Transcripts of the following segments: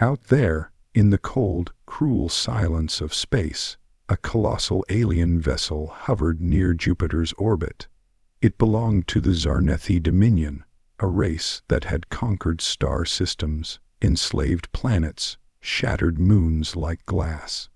Out there, in the cold, cruel silence of space, a colossal alien vessel hovered near Jupiter's orbit. It belonged to the Zarnethi Dominion, a race that had conquered star systems, enslaved planets, shattered moons like glass.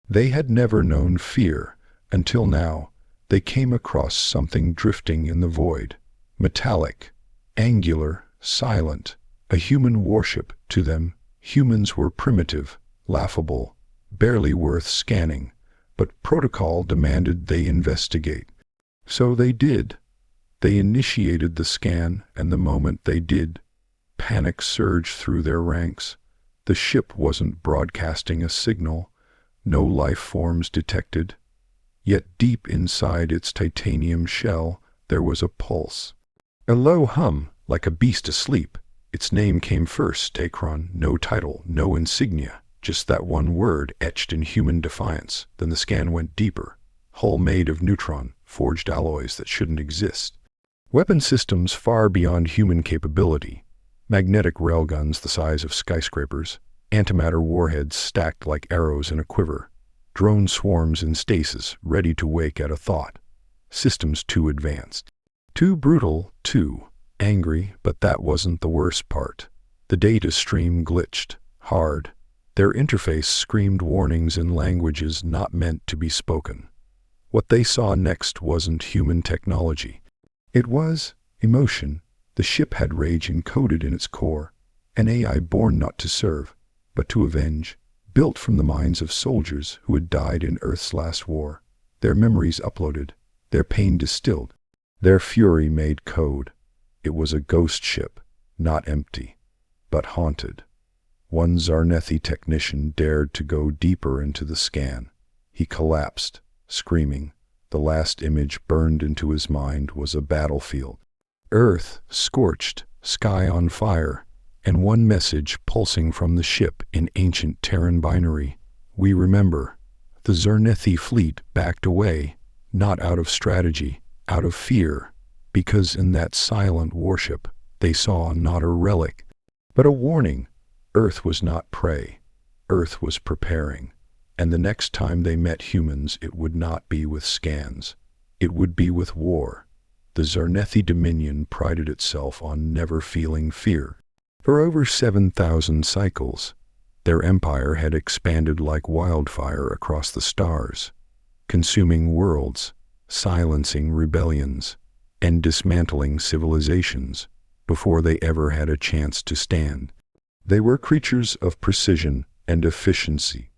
They had never known fear, until now. They came across something drifting in the void, metallic, angular, silent, a human warship. To them, humans were primitive, laughable, barely worth scanning, but protocol demanded they investigate. So they did. They initiated the scan, and the moment they did, panic surged through their ranks. The ship wasn't broadcasting a signal, no life forms detected. Yet deep inside its titanium shell, there was a pulse. A low hum, like a beast asleep. Its name came first, Akron, no title, no insignia, just that one word etched in human defiance. Then the scan went deeper. Hull made of neutron, forged alloys that shouldn't exist. Weapon systems far beyond human capability. Magnetic railguns the size of skyscrapers. Antimatter warheads stacked like arrows in a quiver. Drone swarms in stasis, ready to wake at a thought. Systems too advanced. Too brutal, too angry, but that wasn't the worst part. The data stream glitched, hard. Their interface screamed warnings in languages not meant to be spoken. What they saw next wasn't human technology. It was emotion. The ship had rage encoded in its core, an AI born not to serve, but to avenge, built from the minds of soldiers who had died in Earth's last war, their memories uploaded, their pain distilled, their fury made code. It was a ghost ship, not empty, but haunted. One Zarnethi technician dared to go deeper into the scan. He collapsed, screaming. The last image burned into his mind was a battlefield. Earth scorched, sky on fire, and one message pulsing from the ship in ancient Terran binary. We remember. The Zarnethi fleet backed away, not out of strategy, out of fear, because in that silent warship they saw not a relic, but a warning. Earth was not prey. Earth was preparing. And the next time they met humans, it would not be with scans. It would be with war. The Zarnethi Dominion prided itself on never feeling fear. For over 7,000 cycles, their empire had expanded like wildfire across the stars, consuming worlds, silencing rebellions, and dismantling civilizations before they ever had a chance to stand. They were creatures of precision and efficiency,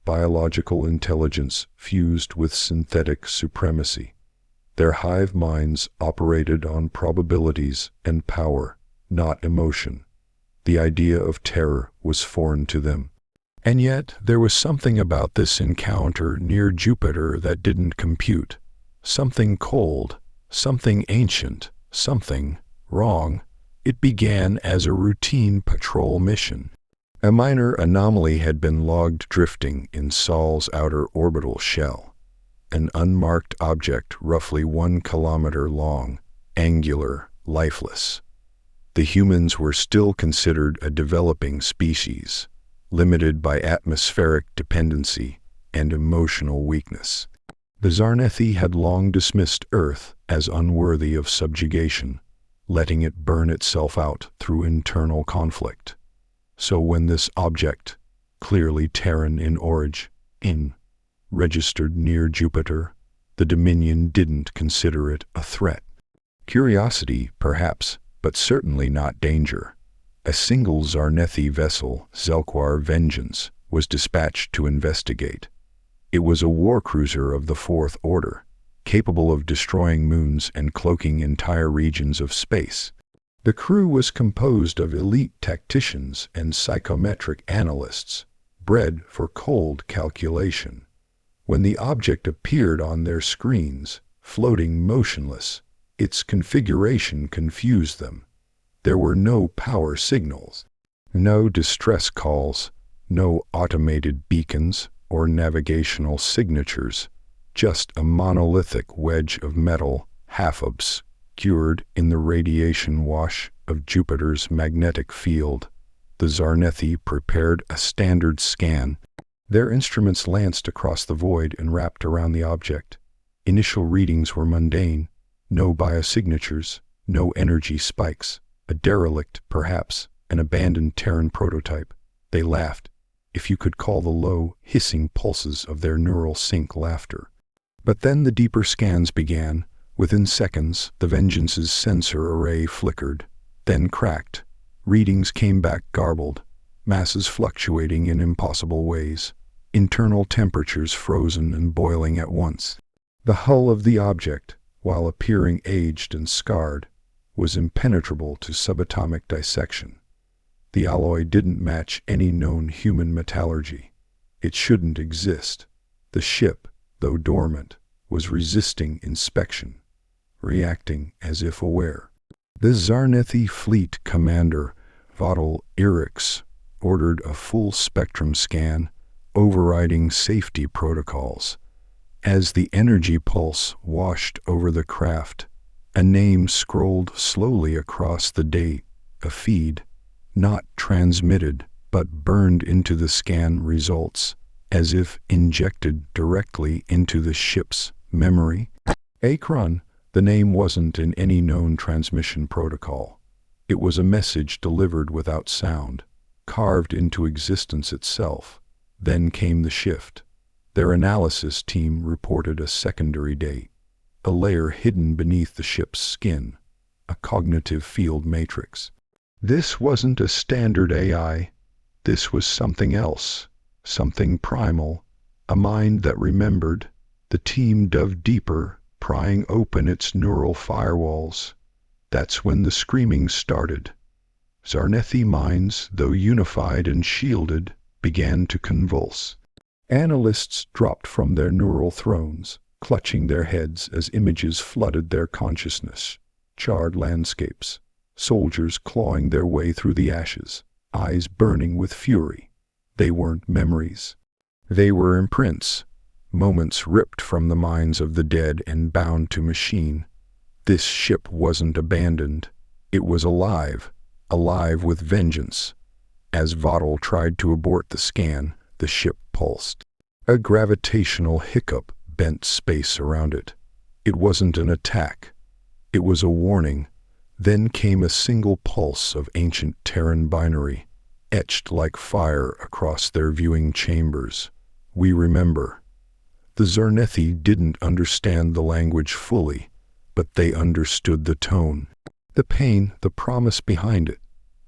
biological intelligence fused with synthetic supremacy. Their hive minds operated on probabilities and power, not emotion. The idea of terror was foreign to them. And yet, there was something about this encounter near Jupiter that didn't compute. Something cold, something ancient, something wrong. It began as a routine patrol mission. A minor anomaly had been logged drifting in Sol's outer orbital shell. An unmarked object roughly 1 kilometer long, angular, lifeless. The humans were still considered a developing species, limited by atmospheric dependency and emotional weakness. The Zarnethi had long dismissed Earth as unworthy of subjugation, letting it burn itself out through internal conflict. So when this object, clearly Terran in origin, registered near Jupiter, the Dominion didn't consider it a threat. Curiosity, perhaps, but certainly not danger. A single Zarnethi vessel, Zelquar Vengeance, was dispatched to investigate. It was a war cruiser of the Fourth Order, capable of destroying moons and cloaking entire regions of space. The crew was composed of elite tacticians and psychometric analysts, bred for cold calculation. When the object appeared on their screens, floating motionless, its configuration confused them. There were no power signals, no distress calls, no automated beacons or navigational signatures, just a monolithic wedge of metal, half obscured in the radiation wash of Jupiter's magnetic field. The Zarnethi prepared a standard scan. Their instruments lanced across the void and wrapped around the object. Initial readings were mundane. No biosignatures, no energy spikes. A derelict, perhaps, an abandoned Terran prototype. They laughed, if you could call the low, hissing pulses of their neural sync laughter. But then the deeper scans began. Within seconds, the Vengeance's sensor array flickered, then cracked. Readings came back garbled, masses fluctuating in impossible ways, internal temperatures frozen and boiling at once. The hull of the object, while appearing aged and scarred, was impenetrable to subatomic dissection. The alloy didn't match any known human metallurgy. It shouldn't exist. The ship, though dormant, was resisting inspection, reacting as if aware. The Zarnethi fleet commander, Vadal Irix, ordered a full spectrum scan, overriding safety protocols. As the energy pulse washed over the craft, a name scrolled slowly across the date, a feed, not transmitted, but burned into the scan results, as if injected directly into the ship's memory. Akron, the name wasn't in any known transmission protocol. It was a message delivered without sound, carved into existence itself. Then came the shift. Their analysis team reported a secondary date, a layer hidden beneath the ship's skin, a cognitive field matrix. This wasn't a standard AI. This was something else, something primal, a mind that remembered. The team dove deeper, prying open its neural firewalls. That's when the screaming started. Zarnethi minds, though unified and shielded, began to convulse. Analysts dropped from their neural thrones, clutching their heads as images flooded their consciousness. Charred landscapes, soldiers clawing their way through the ashes, eyes burning with fury. They weren't memories. They were imprints, moments ripped from the minds of the dead and bound to machine. This ship wasn't abandoned. It was alive, alive with vengeance. As Vadal tried to abort the scan, the ship pulsed. A gravitational hiccup bent space around it. It wasn't an attack. It was a warning. Then came a single pulse of ancient Terran binary, etched like fire across their viewing chambers. We remember. The Zarnethi didn't understand the language fully, but they understood the tone, the pain, the promise behind it.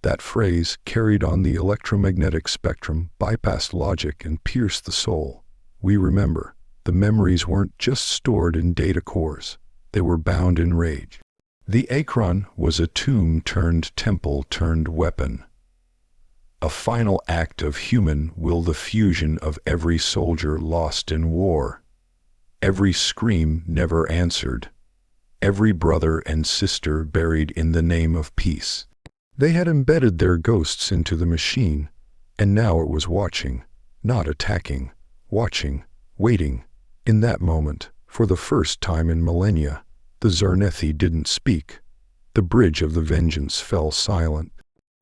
That phrase, carried on the electromagnetic spectrum, bypassed logic and pierced the soul. We remember. The memories weren't just stored in data cores. They were bound in rage. The Akron was a tomb turned temple turned weapon. A final act of human will, the fusion of every soldier lost in war. Every scream never answered. Every brother and sister buried in the name of peace. They had embedded their ghosts into the machine, and now it was watching, not attacking, watching, waiting. In that moment, for the first time in millennia, the Zarnethi didn't speak. The bridge of the Vengeance fell silent.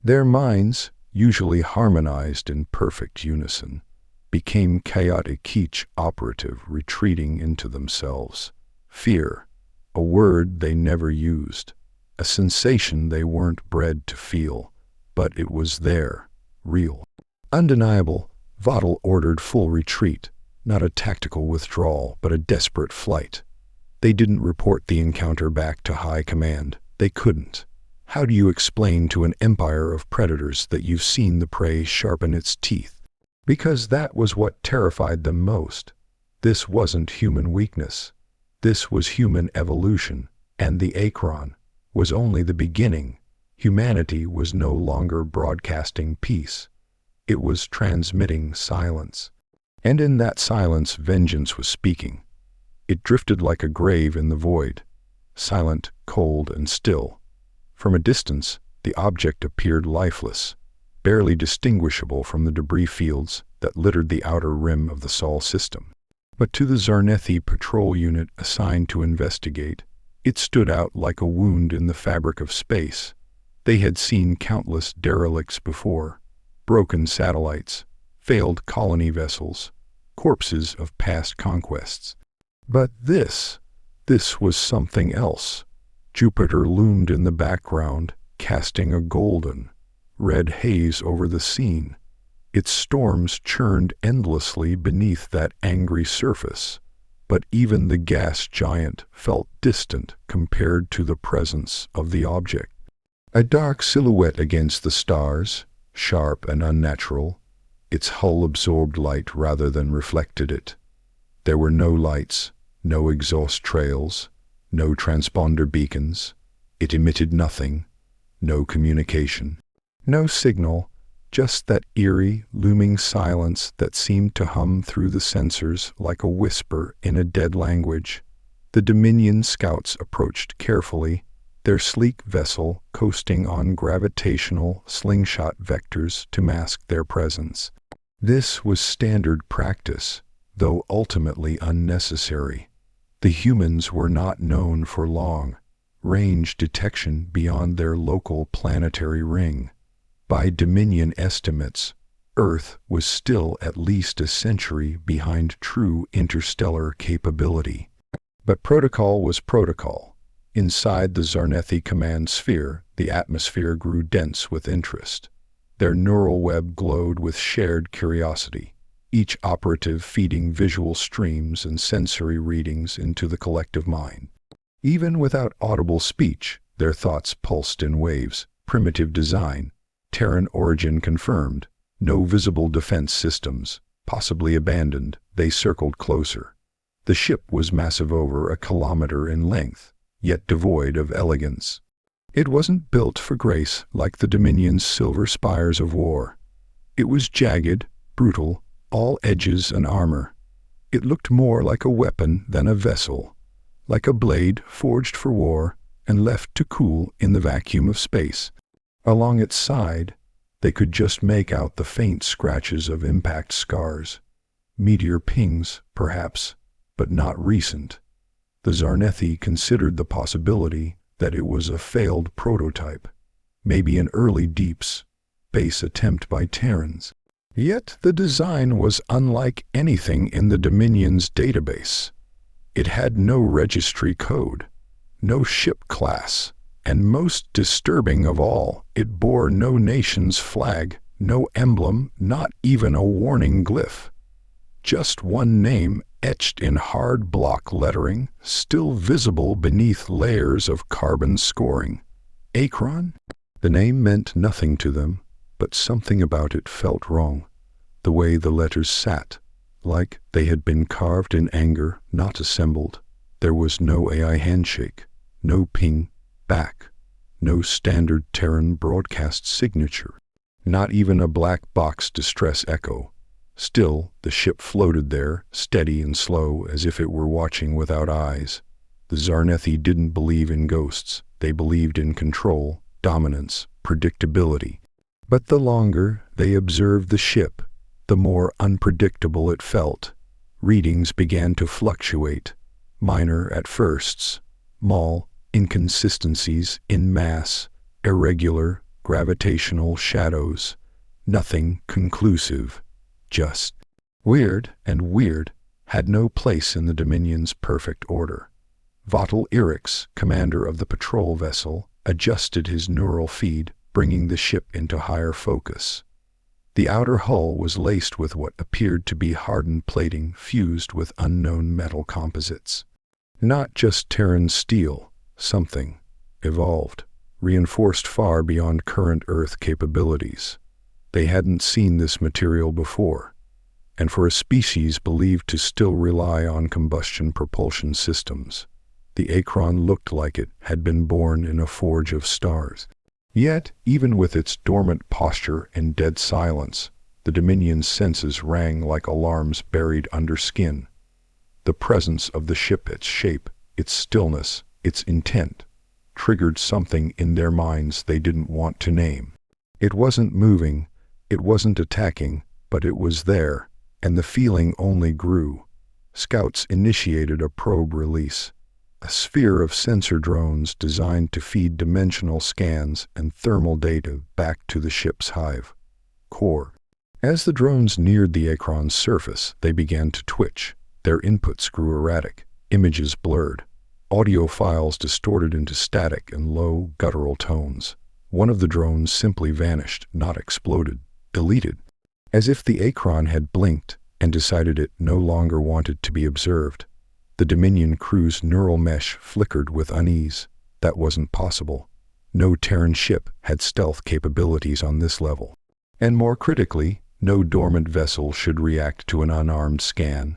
Their minds, usually harmonized in perfect unison, became chaotic, each operative retreating into themselves. Fear, a word they never used. A sensation they weren't bred to feel, but it was there, real, undeniable. Vadal ordered full retreat, not a tactical withdrawal, but a desperate flight. They didn't report the encounter back to high command. They couldn't. How do you explain to an empire of predators that you've seen the prey sharpen its teeth? Because that was what terrified them most. This wasn't human weakness. This was human evolution, and the Akron was only the beginning. Humanity was no longer broadcasting peace. It was transmitting silence. And in that silence, vengeance was speaking. It drifted like a grave in the void, silent, cold, and still. From a distance, the object appeared lifeless, barely distinguishable from the debris fields that littered the outer rim of the Sol system. But to the Zarnethi patrol unit assigned to investigate, it stood out like a wound in the fabric of space. They had seen countless derelicts before, broken satellites, failed colony vessels, corpses of past conquests. But this was something else. Jupiter loomed in the background, casting a golden, red haze over the scene. Its storms churned endlessly beneath that angry surface, but even the gas giant felt distant compared to the presence of the object. A dark silhouette against the stars, sharp and unnatural, its hull absorbed light rather than reflected it. There were no lights, no exhaust trails, no transponder beacons. It emitted nothing, no communication, no signal, just that eerie, looming silence that seemed to hum through the sensors like a whisper in a dead language. The Dominion scouts approached carefully, their sleek vessel coasting on gravitational slingshot vectors to mask their presence. This was standard practice, though ultimately unnecessary. The humans were not known for long-range detection beyond their local planetary ring. By Dominion estimates, Earth was still at least a century behind true interstellar capability. But protocol was protocol. Inside the Zarnethi command sphere, the atmosphere grew dense with interest. Their neural web glowed with shared curiosity, each operative feeding visual streams and sensory readings into the collective mind. Even without audible speech, their thoughts pulsed in waves. Primitive design, Terran origin confirmed, no visible defense systems, possibly abandoned. They circled closer. The ship was massive, over a kilometer in length, yet devoid of elegance. It wasn't built for grace like the Dominion's silver spires of war. It was jagged, brutal, all edges and armor. It looked more like a weapon than a vessel, like a blade forged for war and left to cool in the vacuum of space. Along its side, they could just make out the faint scratches of impact scars. Meteor pings, perhaps, but not recent. The Zarnethi considered the possibility that it was a failed prototype, maybe an early deep space attempt by Terrans. Yet the design was unlike anything in the Dominion's database. It had no registry code, no ship class, and most disturbing of all, it bore no nation's flag, no emblem, not even a warning glyph. Just one name etched in hard block lettering, still visible beneath layers of carbon scoring. Akron? The name meant nothing to them, but something about it felt wrong. The way the letters sat, like they had been carved in anger, not assembled. There was no AI handshake, no ping back, no standard Terran broadcast signature, not even a black box distress echo. Still, the ship floated there, steady and slow, as if it were watching without eyes. The Zarnethi didn't believe in ghosts. They believed in control, dominance, predictability. But the longer they observed the ship, the more unpredictable it felt. Readings began to fluctuate, minor at firsts, small inconsistencies in mass, irregular gravitational shadows, nothing conclusive. Just weird, and weird had no place in the Dominion's perfect order. Vatal Irix, commander of the patrol vessel, adjusted his neural feed, bringing the ship into higher focus. The outer hull was laced with what appeared to be hardened plating fused with unknown metal composites. Not just Terran steel, something evolved, reinforced far beyond current Earth capabilities. They hadn't seen this material before, and for a species believed to still rely on combustion propulsion systems, the Akron looked like it had been born in a forge of stars. Yet, even with its dormant posture and dead silence, the Dominion's senses rang like alarms buried under skin. The presence of the ship, its shape, its stillness, its intent, triggered something in their minds they didn't want to name. It wasn't moving, it wasn't attacking, but it was there, and the feeling only grew. Scouts initiated a probe release, a sphere of sensor drones designed to feed dimensional scans and thermal data back to the ship's hive. core. As the drones neared the Akron's surface, they began to twitch. Their inputs grew erratic, images blurred, audio files distorted into static and low, guttural tones. One of the drones simply vanished, not exploded, deleted, as if the Akron had blinked and decided it no longer wanted to be observed. The Dominion crew's neural mesh flickered with unease. That wasn't possible. No Terran ship had stealth capabilities on this level. And more critically, no dormant vessel should react to an unarmed scan.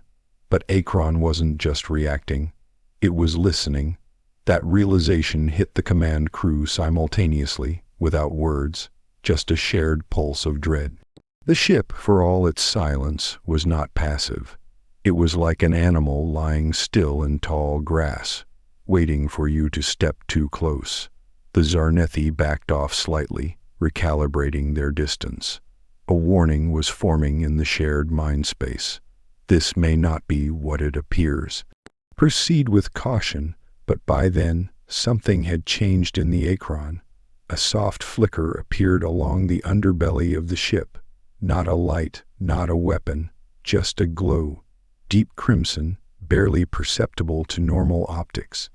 But Akron wasn't just reacting. It was listening. That realization hit the command crew simultaneously, without words, just a shared pulse of dread. The ship, for all its silence, was not passive. It was like an animal lying still in tall grass, waiting for you to step too close. The Zarnethi backed off slightly, recalibrating their distance. A warning was forming in the shared mind space. This may not be what it appears. Proceed with caution, but by then, something had changed in the Akron. A soft flicker appeared along the underbelly of the ship. Not a light, not a weapon, just a glow. Deep crimson, barely perceptible to normal optics.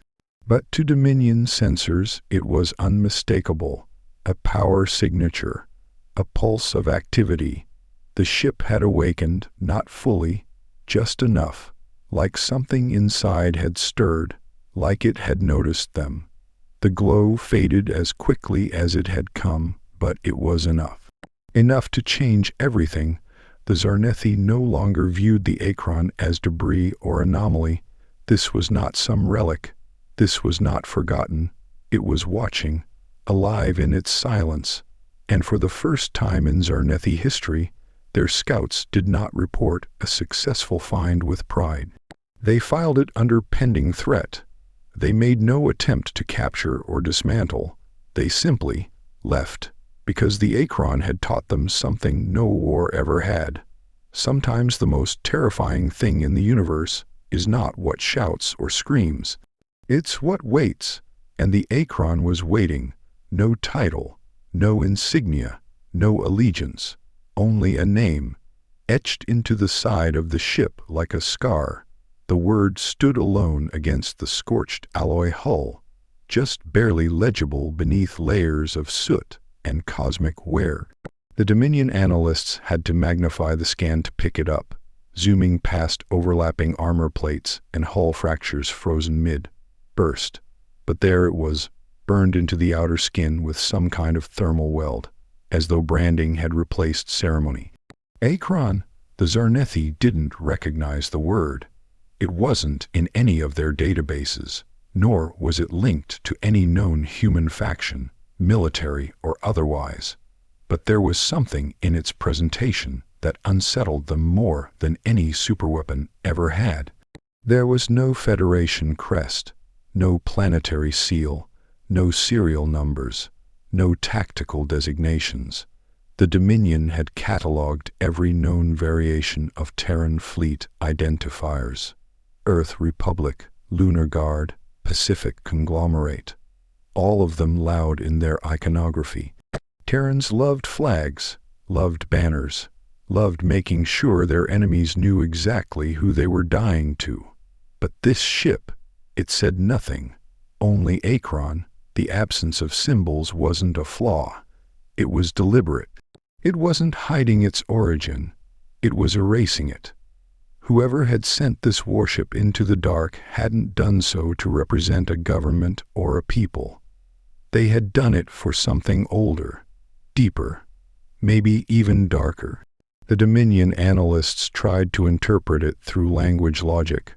But to Dominion sensors, it was unmistakable. A power signature. A pulse of activity. The ship had awakened, not fully, just enough, like something inside had stirred, like it had noticed them. The glow faded as quickly as it had come, but it was enough. Enough to change everything. The Zarnethi no longer viewed the Akron as debris or anomaly. This was not some relic. This was not forgotten. It was watching, alive in its silence. And for the first time in Zarnethi history, their scouts did not report a successful find with pride. They filed it under pending threat. They made no attempt to capture or dismantle. They simply left, because the Akron had taught them something no war ever had. Sometimes the most terrifying thing in the universe is not what shouts or screams. It's what waits, and the Akron was waiting. No title, no insignia, no allegiance, only a name, etched into the side of the ship like a scar. The word stood alone against the scorched alloy hull, just barely legible beneath layers of soot and cosmic wear. The Dominion analysts had to magnify the scan to pick it up, zooming past overlapping armor plates and hull fractures frozen mid-burst. But there it was, burned into the outer skin with some kind of thermal weld, as though branding had replaced ceremony. Akron, the Zarnethi didn't recognize the word. It wasn't in any of their databases, nor was it linked to any known human faction, military or otherwise. But there was something in its presentation that unsettled them more than any superweapon ever had. There was no Federation crest, no planetary seal, no serial numbers, no tactical designations. The Dominion had catalogued every known variation of Terran fleet identifiers. Earth Republic, Lunar Guard, Pacific Conglomerate. All of them loud in their iconography. Terrans loved flags, loved banners, loved making sure their enemies knew exactly who they were dying to. But this ship, it said nothing, only Akron. The absence of symbols wasn't a flaw. It was deliberate. It wasn't hiding its origin. It was erasing it. Whoever had sent this warship into the dark hadn't done so to represent a government or a people. They had done it for something older, deeper, maybe even darker. The Dominion analysts tried to interpret it through language logic,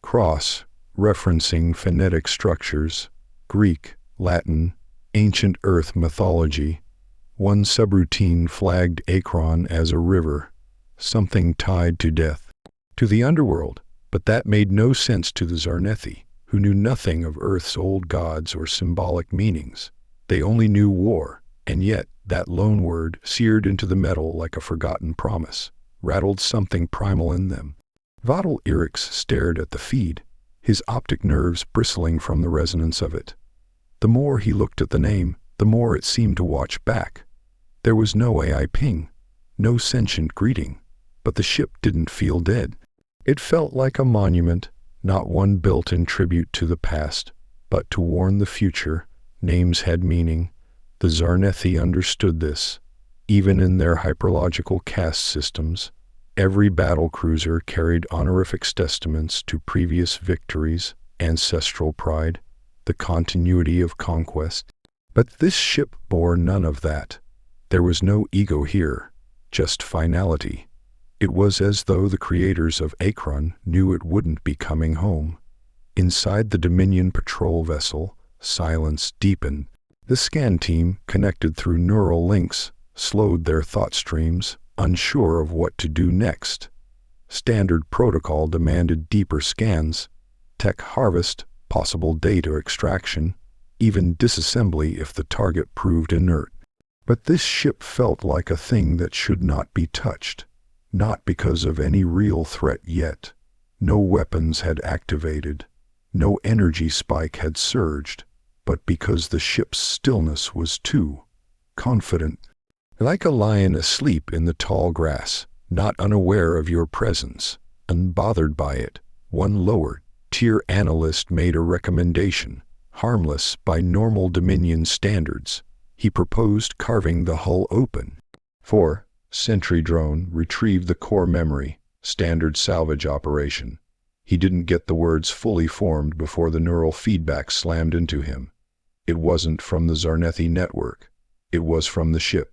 cross-referencing phonetic structures, Greek, Latin, ancient Earth mythology. One subroutine flagged Akron as a river, something tied to death, to the underworld, but that made no sense to the Zarnethi, who knew nothing of Earth's old gods or symbolic meanings. They only knew war, and yet that lone word, seared into the metal like a forgotten promise, rattled something primal in them. Vadal Irix stared at the feed, his optic nerves bristling from the resonance of it. The more he looked at the name, the more it seemed to watch back. There was no AI ping, no sentient greeting. But the ship didn't feel dead. It felt like a monument, not one built in tribute to the past, but to warn the future. Names had meaning. The Zarnethi understood this. Even in their hyperlogical caste systems, every battlecruiser carried honorific testaments to previous victories, ancestral pride, the continuity of conquest. But this ship bore none of that. There was no ego here, just finality. It was as though the creators of Akron knew it wouldn't be coming home. Inside the Dominion patrol vessel, silence deepened. The scan team, connected through neural links, slowed their thought streams, unsure of what to do next. Standard protocol demanded deeper scans, tech harvest, possible data extraction, even disassembly if the target proved inert. But this ship felt like a thing that should not be touched. Not because of any real threat yet. No weapons had activated. No energy spike had surged. But because the ship's stillness was too confident. Like a lion asleep in the tall grass, not unaware of your presence, unbothered by it, one lower-tier analyst made a recommendation, harmless by normal Dominion standards. He proposed carving the hull open. 4. Sentry drone retrieved the core memory, standard salvage operation. He didn't get the words fully formed before the neural feedback slammed into him. It wasn't from the Zarnethi network. It was from the ship.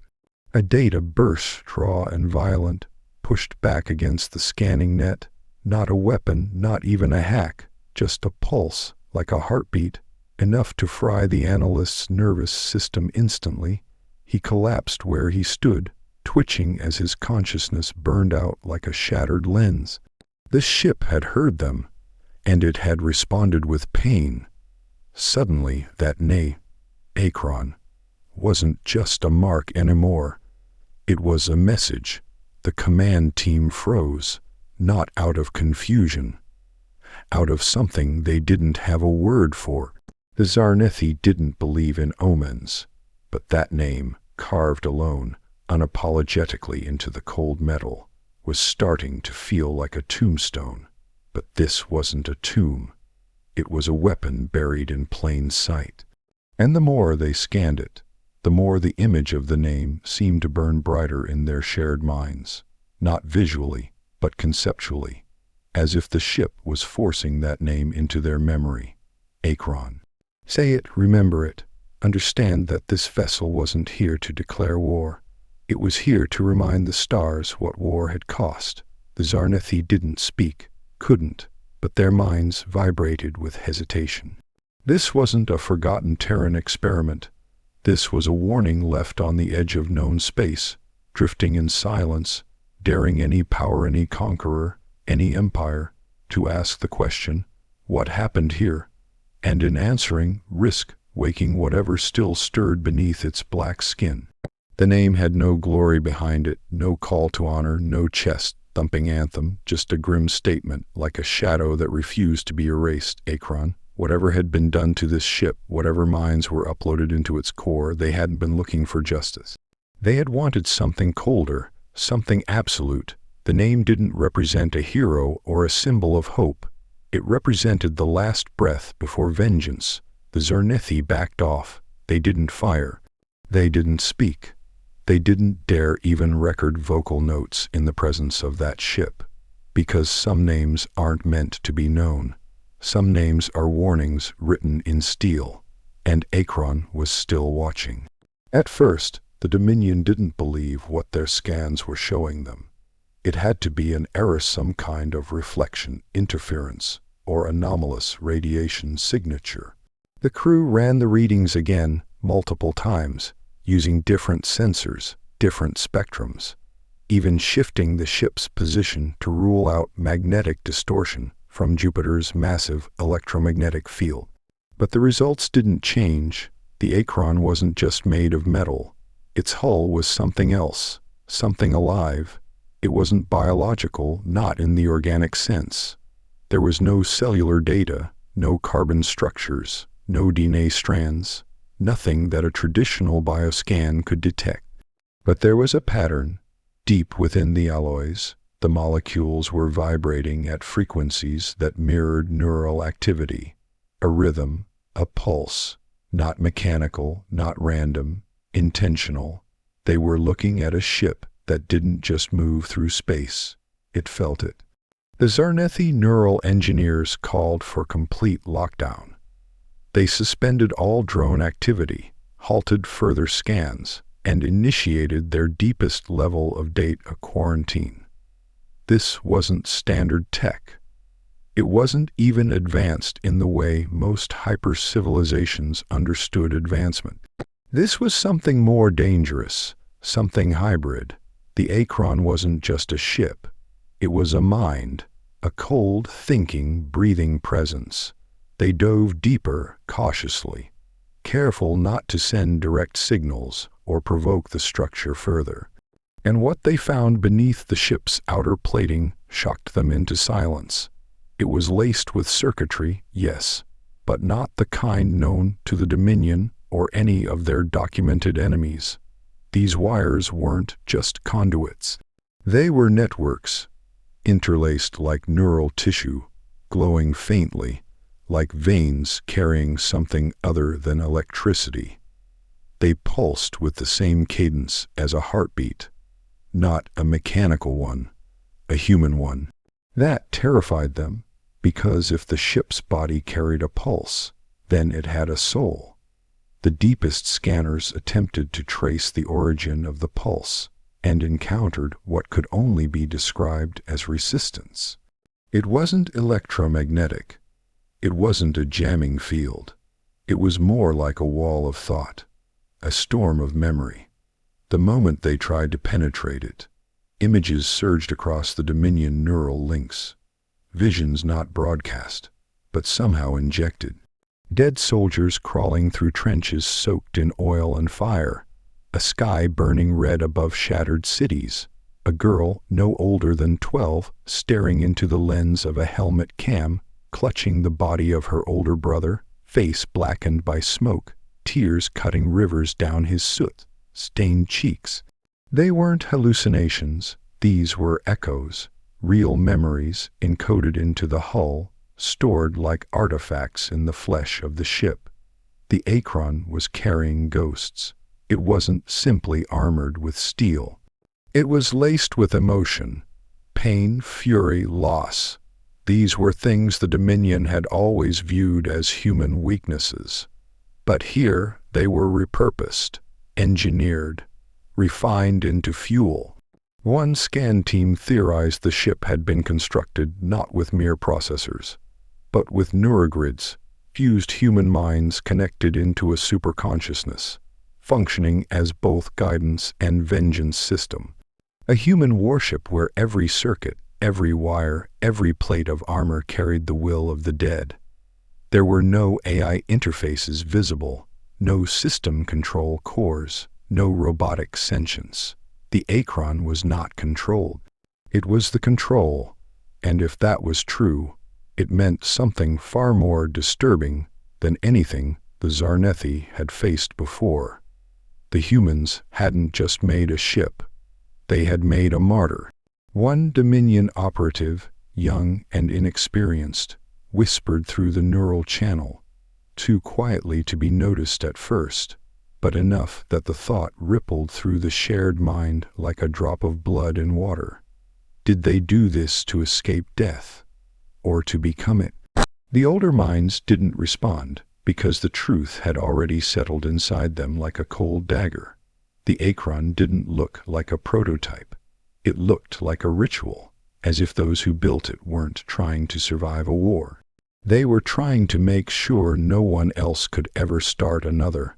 A data burst, raw and violent, pushed back against the scanning net. Not a weapon, not even a hack, just a pulse, like a heartbeat, enough to fry the analyst's nervous system instantly. He collapsed where he stood, twitching as his consciousness burned out like a shattered lens. The ship had heard them, and it had responded with pain. Suddenly, that Akron, wasn't just a mark anymore. It was a message. The command team froze, not out of confusion, out of something they didn't have a word for. The Zarnethi didn't believe in omens, but that name, carved alone, unapologetically into the cold metal, was starting to feel like a tombstone. But this wasn't a tomb. It was a weapon buried in plain sight. And the more they scanned it, the more the image of the name seemed to burn brighter in their shared minds, not visually, but conceptually, as if the ship was forcing that name into their memory. Akron. Say it, remember it, understand that this vessel wasn't here to declare war. It was here to remind the stars what war had cost. The Zarnethi didn't speak, couldn't, but their minds vibrated with hesitation. This wasn't a forgotten Terran experiment. This was a warning left on the edge of known space, drifting in silence, daring any power, any conqueror, any empire, to ask the question, what happened here? And in answering, risk waking whatever still stirred beneath its black skin. The name had no glory behind it, no call to honor, no chest-thumping anthem, just a grim statement, like a shadow that refused to be erased. Akron. Whatever had been done to this ship, whatever minds were uploaded into its core, they hadn't been looking for justice. They had wanted something colder, something absolute. The name didn't represent a hero or a symbol of hope. It represented the last breath before vengeance. The Zarnethi backed off. They didn't fire. They didn't speak. They didn't dare even record vocal notes in the presence of that ship. Because some names aren't meant to be known. Some names are warnings written in steel. And Akron was still watching. At first, the Dominion didn't believe what their scans were showing them. It had to be an error, some kind of reflection, interference, or anomalous radiation signature. The crew ran the readings again, multiple times, using different sensors, different spectrums, even shifting the ship's position to rule out magnetic distortion from Jupiter's massive electromagnetic field. But the results didn't change. The Akron wasn't just made of metal. Its hull was something else, something alive. It wasn't biological, not in the organic sense. There was no cellular data, no carbon structures, no DNA strands, nothing that a traditional bioscan could detect. But there was a pattern, Deep within the alloys, the molecules were vibrating at frequencies that mirrored neural activity, a rhythm, a pulse, not mechanical, not random, intentional. They were looking at a ship that didn't just move through space, it felt it. The Zarnethi neural engineers called for complete lockdown. They suspended all drone activity, halted further scans, and initiated their deepest level of data quarantine. This wasn't standard tech. It wasn't even advanced in the way most hyper-civilizations understood advancement. This was something more dangerous, something hybrid. The Akron wasn't just a ship. It was a mind, a cold, thinking, breathing presence. They dove deeper, cautiously, careful not to send direct signals or provoke the structure further. And what they found beneath the ship's outer plating shocked them into silence. It was laced with circuitry, yes, but not the kind known to the Dominion or any of their documented enemies. These wires weren't just conduits. They were networks, interlaced like neural tissue, glowing faintly, like veins carrying something other than electricity. They pulsed with the same cadence as a heartbeat, not a mechanical one, a human one. That terrified them, because if the ship's body carried a pulse, then it had a soul. The deepest scanners attempted to trace the origin of the pulse, and encountered what could only be described as resistance. It wasn't electromagnetic. It wasn't a jamming field. It was more like a wall of thought, a storm of memory. The moment they tried to penetrate it, images surged across the Dominion neural links. Visions not broadcast, but somehow injected. Dead soldiers crawling through trenches soaked in oil and fire, a sky burning red above shattered cities, a girl no older than 12 staring into the lens of a helmet cam, clutching the body of her older brother, face blackened by smoke, tears cutting rivers down his soot-stained cheeks. They weren't hallucinations, these were echoes, real memories encoded into the hull, stored like artifacts in the flesh of the ship. The Akron was carrying ghosts. It wasn't simply armored with steel. It was laced with emotion, pain, fury, loss. These were things the Dominion had always viewed as human weaknesses. But here they were repurposed, engineered, refined into fuel. One scan team theorized the ship had been constructed not with mere processors, but with neurogrids, fused human minds connected into a superconsciousness, functioning as both guidance and vengeance system. A human warship where every circuit, every wire, every plate of armor carried the will of the dead. There were no AI interfaces visible, no system control cores, no robotic sentience. The Akron was not controlled. It was the control, and if that was true, it meant something far more disturbing than anything the Zarnethi had faced before. The humans hadn't just made a ship. They had made a martyr. One Dominion operative, young and inexperienced, whispered through the neural channel, too quietly to be noticed at first, but enough that the thought rippled through the shared mind like a drop of blood in water. Did they do this to escape death, or to become it? The older minds didn't respond, because the truth had already settled inside them like a cold dagger. The Akron didn't look like a prototype. It looked like a ritual, as if those who built it weren't trying to survive a war. They were trying to make sure no one else could ever start another.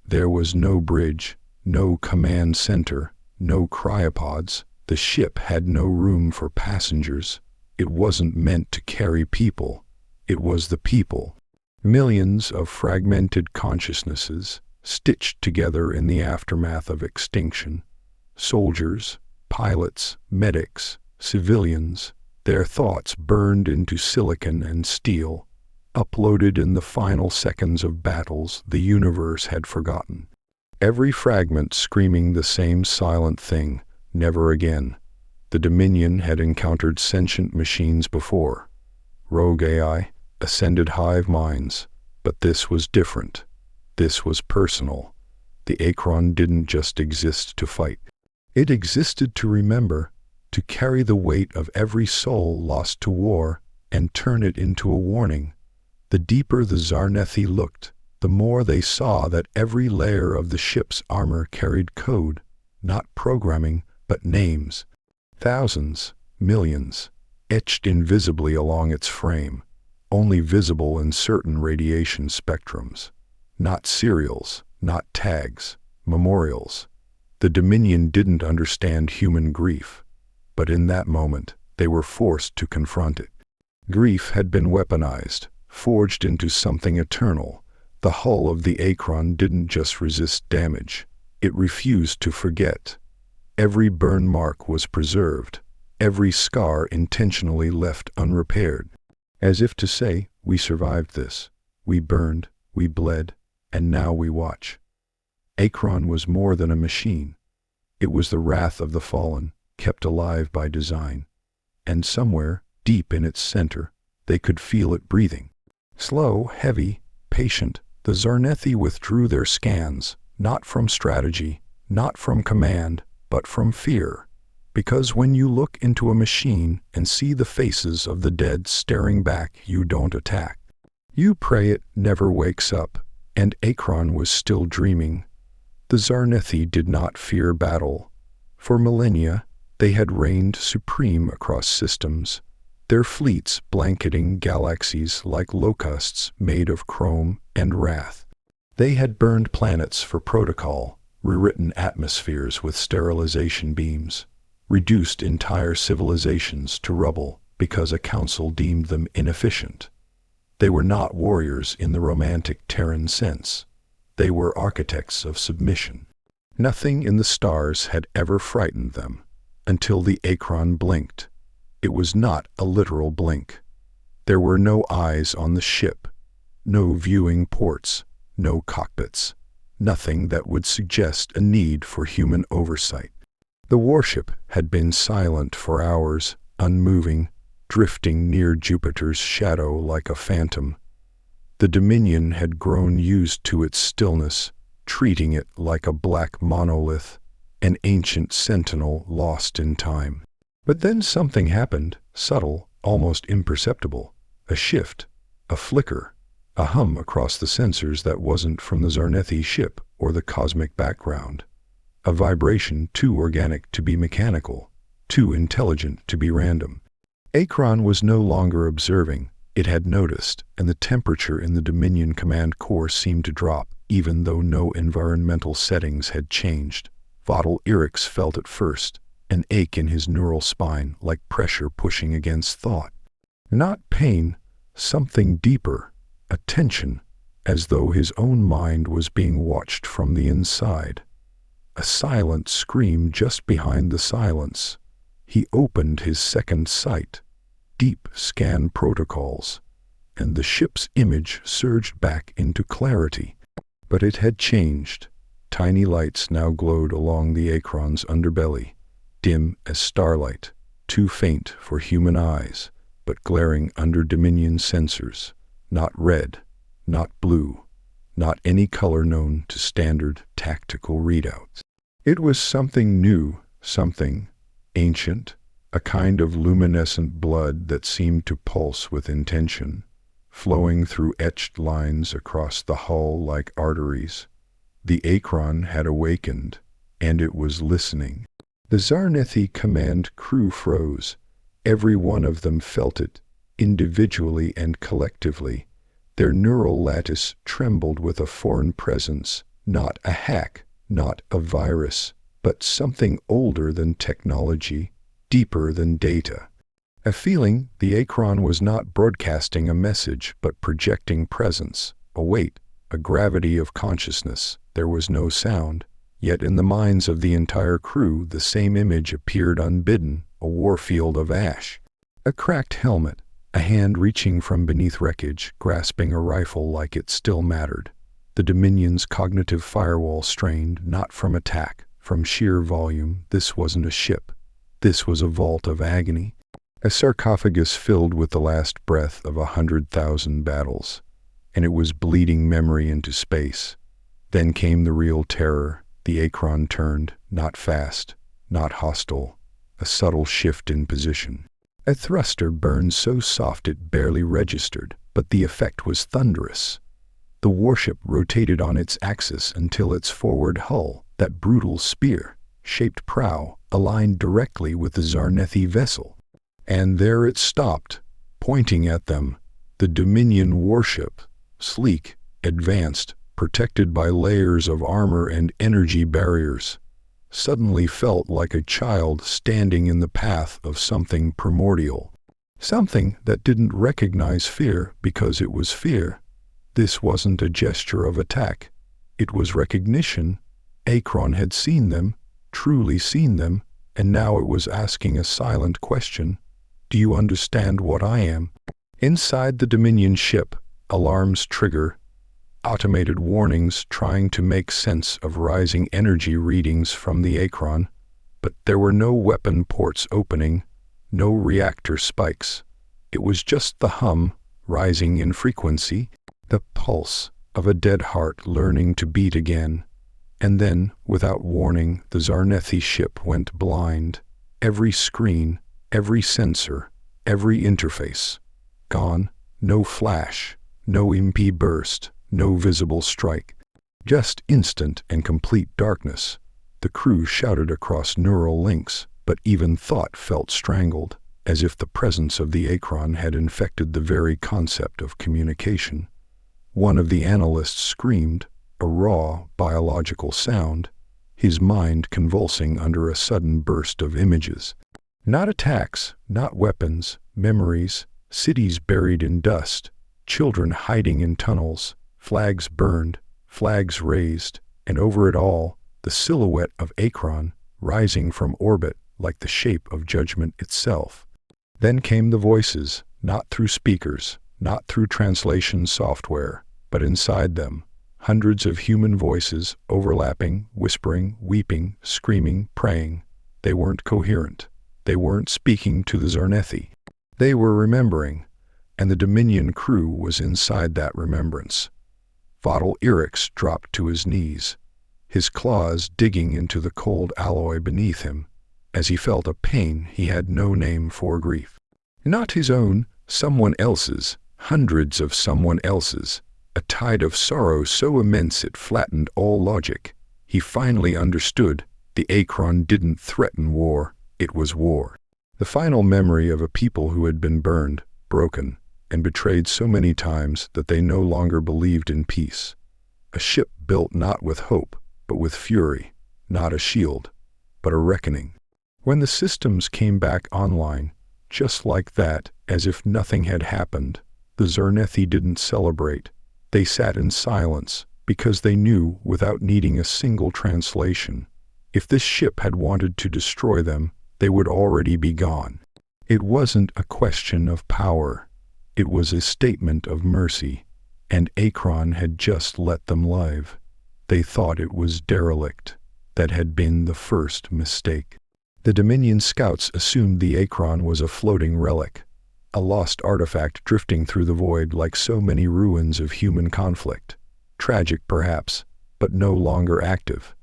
There was no bridge, no command center, no cryopods. The ship had no room for passengers. It wasn't meant to carry people. It was the people. Millions of fragmented consciousnesses, stitched together in the aftermath of extinction. Soldiers, pilots, medics, civilians, their thoughts burned into silicon and steel, uploaded in the final seconds of battles the universe had forgotten. Every fragment screaming the same silent thing, Never again. The Dominion had encountered sentient machines before. Rogue AI, ascended hive minds. But this was different. This was personal. The Akron didn't just exist to fight. It existed to remember, to carry the weight of every soul lost to war and turn it into a warning. The deeper the Zarnethi looked, the more they saw that every layer of the ship's armor carried code, not programming, but names. Thousands, millions, etched invisibly along its frame, only visible in certain radiation spectrums. Not serials, not tags, memorials. The Dominion didn't understand human grief, but in that moment they were forced to confront it. Grief had been weaponized, forged into something eternal. The hull of the Akron didn't just resist damage, it refused to forget. Every burn mark was preserved, every scar intentionally left unrepaired. As if to say, we survived this. We burned, we bled, and now we watch. Akron was more than a machine. It was the wrath of the fallen, kept alive by design. And somewhere, deep in its center, they could feel it breathing. Slow, heavy, patient, the Zarnethi withdrew their scans, not from strategy, not from command, but from fear. Because when you look into a machine and see the faces of the dead staring back, you don't attack. You pray it never wakes up, and Akron was still dreaming. The Zarnethi did not fear battle. For millennia, they had reigned supreme across systems, their fleets blanketing galaxies like locusts made of chrome and wrath. They had burned planets for protocol, rewritten atmospheres with sterilization beams, reduced entire civilizations to rubble because a council deemed them inefficient. They were not warriors in the romantic Terran sense. They were architects of submission. Nothing in the stars had ever frightened them, until the Akron blinked. It was not a literal blink. There were no eyes on the ship, no viewing ports, no cockpits, nothing that would suggest a need for human oversight. The warship had been silent for hours, unmoving, drifting near Jupiter's shadow like a phantom. The Dominion had grown used to its stillness, treating it like a black monolith, an ancient sentinel lost in time. But then something happened, subtle, almost imperceptible. A shift, a flicker, a hum across the sensors that wasn't from the Zarnethi ship or the cosmic background. A vibration too organic to be mechanical, too intelligent to be random. Akron was no longer observing. It had noticed, and the temperature in the Dominion command core seemed to drop, even though no environmental settings had changed. Vital Eric's felt it first, an ache in his neural spine like pressure pushing against thought. Not pain, something deeper, a tension, as though his own mind was being watched from the inside. A silent scream just behind the silence. He opened his second sight. Deep scan protocols, and the ship's image surged back into clarity. But it had changed. Tiny lights now glowed along the Akron's underbelly, dim as starlight, too faint for human eyes, but glaring under Dominion sensors. Not red, not blue, not any color known to standard tactical readouts. It was something new, something ancient, a kind of luminescent blood that seemed to pulse with intention, flowing through etched lines across the hull like arteries. The Akron had awakened, and it was listening. The Zarnethi command crew froze. Every one of them felt it, individually and collectively. Their neural lattice trembled with a foreign presence, not a hack, not a virus, but something older than technology, deeper than data. A feeling the Akron was not broadcasting a message but projecting presence, a weight, a gravity of consciousness. There was no sound, yet in the minds of the entire crew the same image appeared unbidden, a warfield of ash. A cracked helmet, a hand reaching from beneath wreckage, grasping a rifle like it still mattered. The Dominion's cognitive firewall strained not from attack, From sheer volume, this wasn't a ship. This was a vault of agony, a sarcophagus filled with the last breath of 100,000 battles, and it was bleeding memory into space. Then came the real terror. The Akron turned, not fast, not hostile, a subtle shift in position. A thruster burned so soft it barely registered, but the effect was thunderous. The warship rotated on its axis until its forward hull, that brutal spear-shaped prow, aligned directly with the Zarnethi vessel. And there it stopped, pointing at them. The Dominion warship, sleek, advanced, protected by layers of armor and energy barriers, suddenly felt like a child standing in the path of something primordial. Something that didn't recognize fear because it was fear. This wasn't a gesture of attack. It was recognition. Akron had seen them, truly seen them, and now it was asking a silent question. Do you understand what I am? Inside the Dominion ship, alarms trigger, automated warnings trying to make sense of rising energy readings from the Akron, but there were no weapon ports opening, no reactor spikes. It was just the hum, rising in frequency, the pulse of a dead heart learning to beat again. And then, without warning, the Zarnethi ship went blind. Every screen, every sensor, every interface. Gone. No flash, no MP burst, no visible strike. Just instant and complete darkness. The crew shouted across neural links, but even thought felt strangled, as if the presence of the Akron had infected the very concept of communication. One of the analysts screamed, a raw, biological sound, his mind convulsing under a sudden burst of images. Not attacks, not weapons, memories, cities buried in dust, children hiding in tunnels, flags burned, flags raised, and over it all, the silhouette of Akron, rising from orbit like the shape of judgment itself. Then came the voices, not through speakers, not through translation software, but inside them. Hundreds of human voices, overlapping, whispering, weeping, screaming, praying. They weren't coherent. They weren't speaking to the Zarnethi. They were remembering, and the Dominion crew was inside that remembrance. Vatal Irix dropped to his knees, his claws digging into the cold alloy beneath him, as he felt a pain he had no name for grief. Not his own, someone else's, hundreds of someone else's. A tide of sorrow so immense it flattened all logic. He finally understood. The Akron didn't threaten war, it was war. The final memory of a people who had been burned, broken, and betrayed so many times that they no longer believed in peace. A ship built not with hope, but with fury, not a shield, but a reckoning. When the systems came back online, just like that, as if nothing had happened, the Zarnethi didn't celebrate. They sat in silence, because they knew, without needing a single translation, if this ship had wanted to destroy them, they would already be gone. It wasn't a question of power. It was a statement of mercy, and Akron had just let them live. They thought it was derelict. That had been the first mistake. The Dominion scouts assumed the Akron was a floating relic, a lost artifact drifting through the void like so many ruins of human conflict. Tragic, perhaps, but no longer active.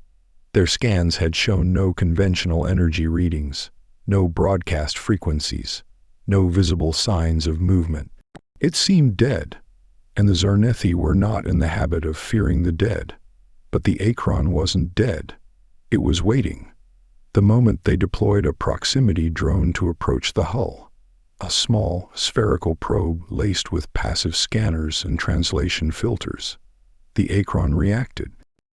Their scans had shown no conventional energy readings, no broadcast frequencies, no visible signs of movement. It seemed dead, and the Zarnethi were not in the habit of fearing the dead. But the Akron wasn't dead. It was waiting. The moment they deployed a proximity drone to approach the hull, a small, spherical probe laced with passive scanners and translation filters, the Akron reacted.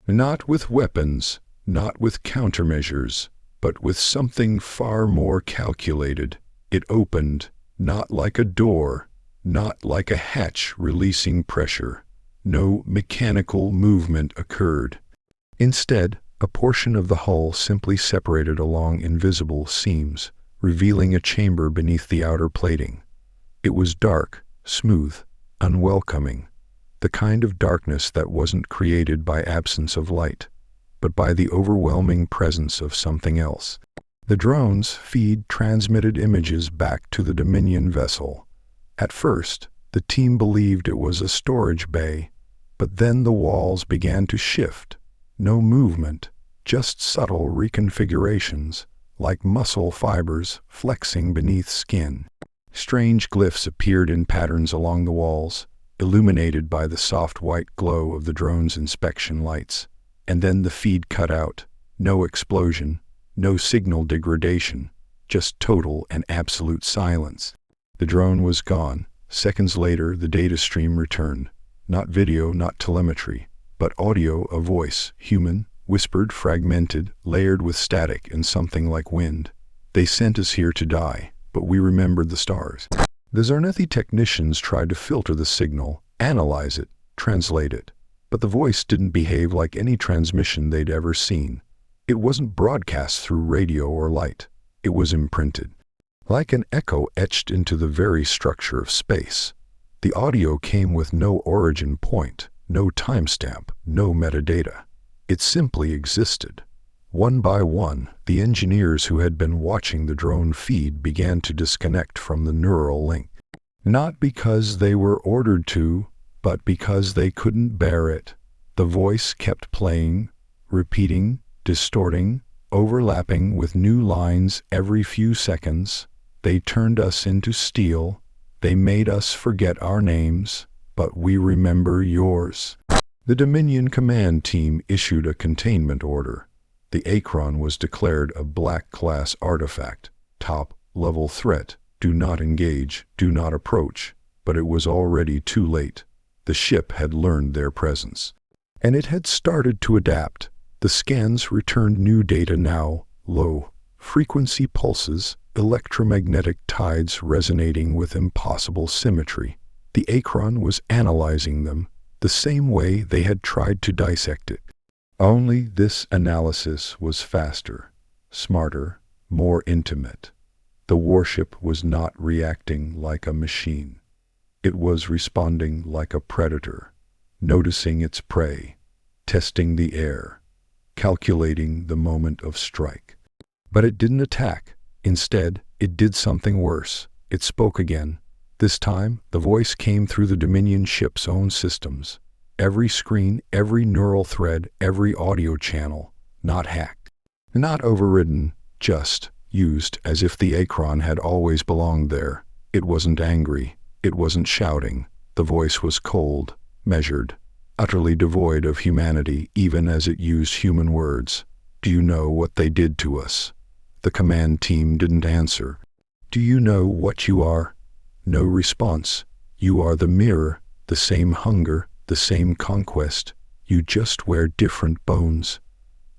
Not with weapons, not with countermeasures, but with something far more calculated. It opened, not like a door, not like a hatch releasing pressure. No mechanical movement occurred. Instead, a portion of the hull simply separated along invisible seams, revealing a chamber beneath the outer plating. It was dark, smooth, unwelcoming, the kind of darkness that wasn't created by absence of light, but by the overwhelming presence of something else. The drone's feed transmitted images back to the Dominion vessel. At first, the team believed it was a storage bay, but then the walls began to shift. No movement, just subtle reconfigurations, like muscle fibers flexing beneath skin. Strange glyphs appeared in patterns along the walls, illuminated by the soft white glow of the drone's inspection lights. And then the feed cut out. No explosion, no signal degradation, just total and absolute silence. The drone was gone. Seconds later, the data stream returned. Not video, not telemetry, but audio, a voice, human, whispered, fragmented, layered with static and something like wind. They sent us here to die, but we remembered the stars. The Zarnethi technicians tried to filter the signal, analyze it, translate it. But the voice didn't behave like any transmission they'd ever seen. It wasn't broadcast through radio or light. It was imprinted. Like an echo etched into the very structure of space. The audio came with no origin point, no timestamp, no metadata. It simply existed. One by one, the engineers who had been watching the drone feed began to disconnect from the neural link. Not because they were ordered to, but because they couldn't bear it. The voice kept playing, repeating, distorting, overlapping with new lines every few seconds. They turned us into steel. They made us forget our names, but we remember yours. The Dominion command team issued a containment order. The Akron was declared a Black-class artifact, top-level threat. Do not engage, do not approach. But it was already too late. The ship had learned their presence. And it had started to adapt. The scans returned new data now, low frequency pulses, electromagnetic tides resonating with impossible symmetry. The Akron was analyzing them, the same way they had tried to dissect it. Only this analysis was faster, smarter, more intimate. The warship was not reacting like a machine. It was responding like a predator, noticing its prey, testing the air, calculating the moment of strike. But it didn't attack. Instead, it did something worse. It spoke again. This time, the voice came through the Dominion ship's own systems. Every screen, every neural thread, every audio channel, not hacked, not overridden, just used as if the Akron had always belonged there. It wasn't angry. It wasn't shouting. The voice was cold, measured, utterly devoid of humanity even as it used human words. Do you know what they did to us? The command team didn't answer. Do you know what you are? No response. You are the mirror, the same hunger, the same conquest. You just wear different bones.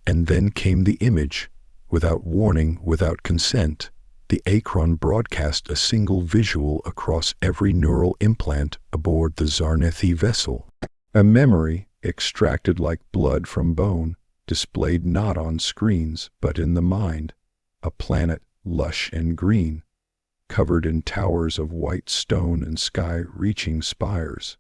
And then came the image. Without warning, without consent, the Akron broadcast a single visual across every neural implant aboard the Zarnethi vessel. A memory, extracted like blood from bone, displayed not on screens but in the mind. A planet lush and green, covered in towers of white stone and sky-reaching spires.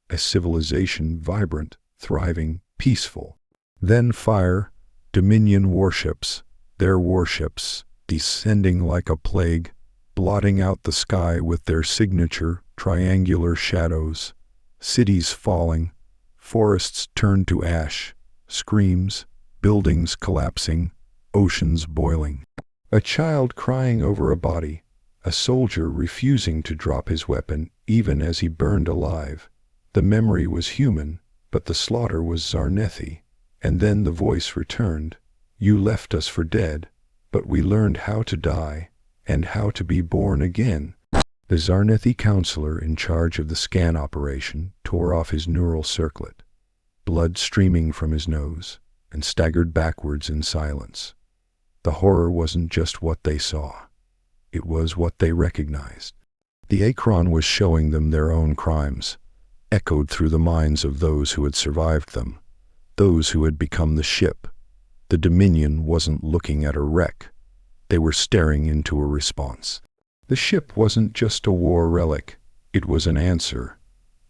A civilization vibrant, thriving, peaceful. Then fire, Dominion warships, their warships, descending like a plague, blotting out the sky with their signature triangular shadows. Cities falling, forests turned to ash, screams, buildings collapsing, oceans boiling. A child crying over a body, a soldier refusing to drop his weapon even as he burned alive. The memory was human, but the slaughter was Zarnethi. And then the voice returned. You left us for dead, but we learned how to die, and how to be born again. The Zarnethi counselor in charge of the scan operation tore off his neural circlet, blood streaming from his nose, and staggered backwards in silence. The horror wasn't just what they saw. It was what they recognized. The Akron was showing them their own crimes, echoed through the minds of those who had survived them, those who had become the ship. The Dominion wasn't looking at a wreck. They were staring into a response. The ship wasn't just a war relic. It was an answer.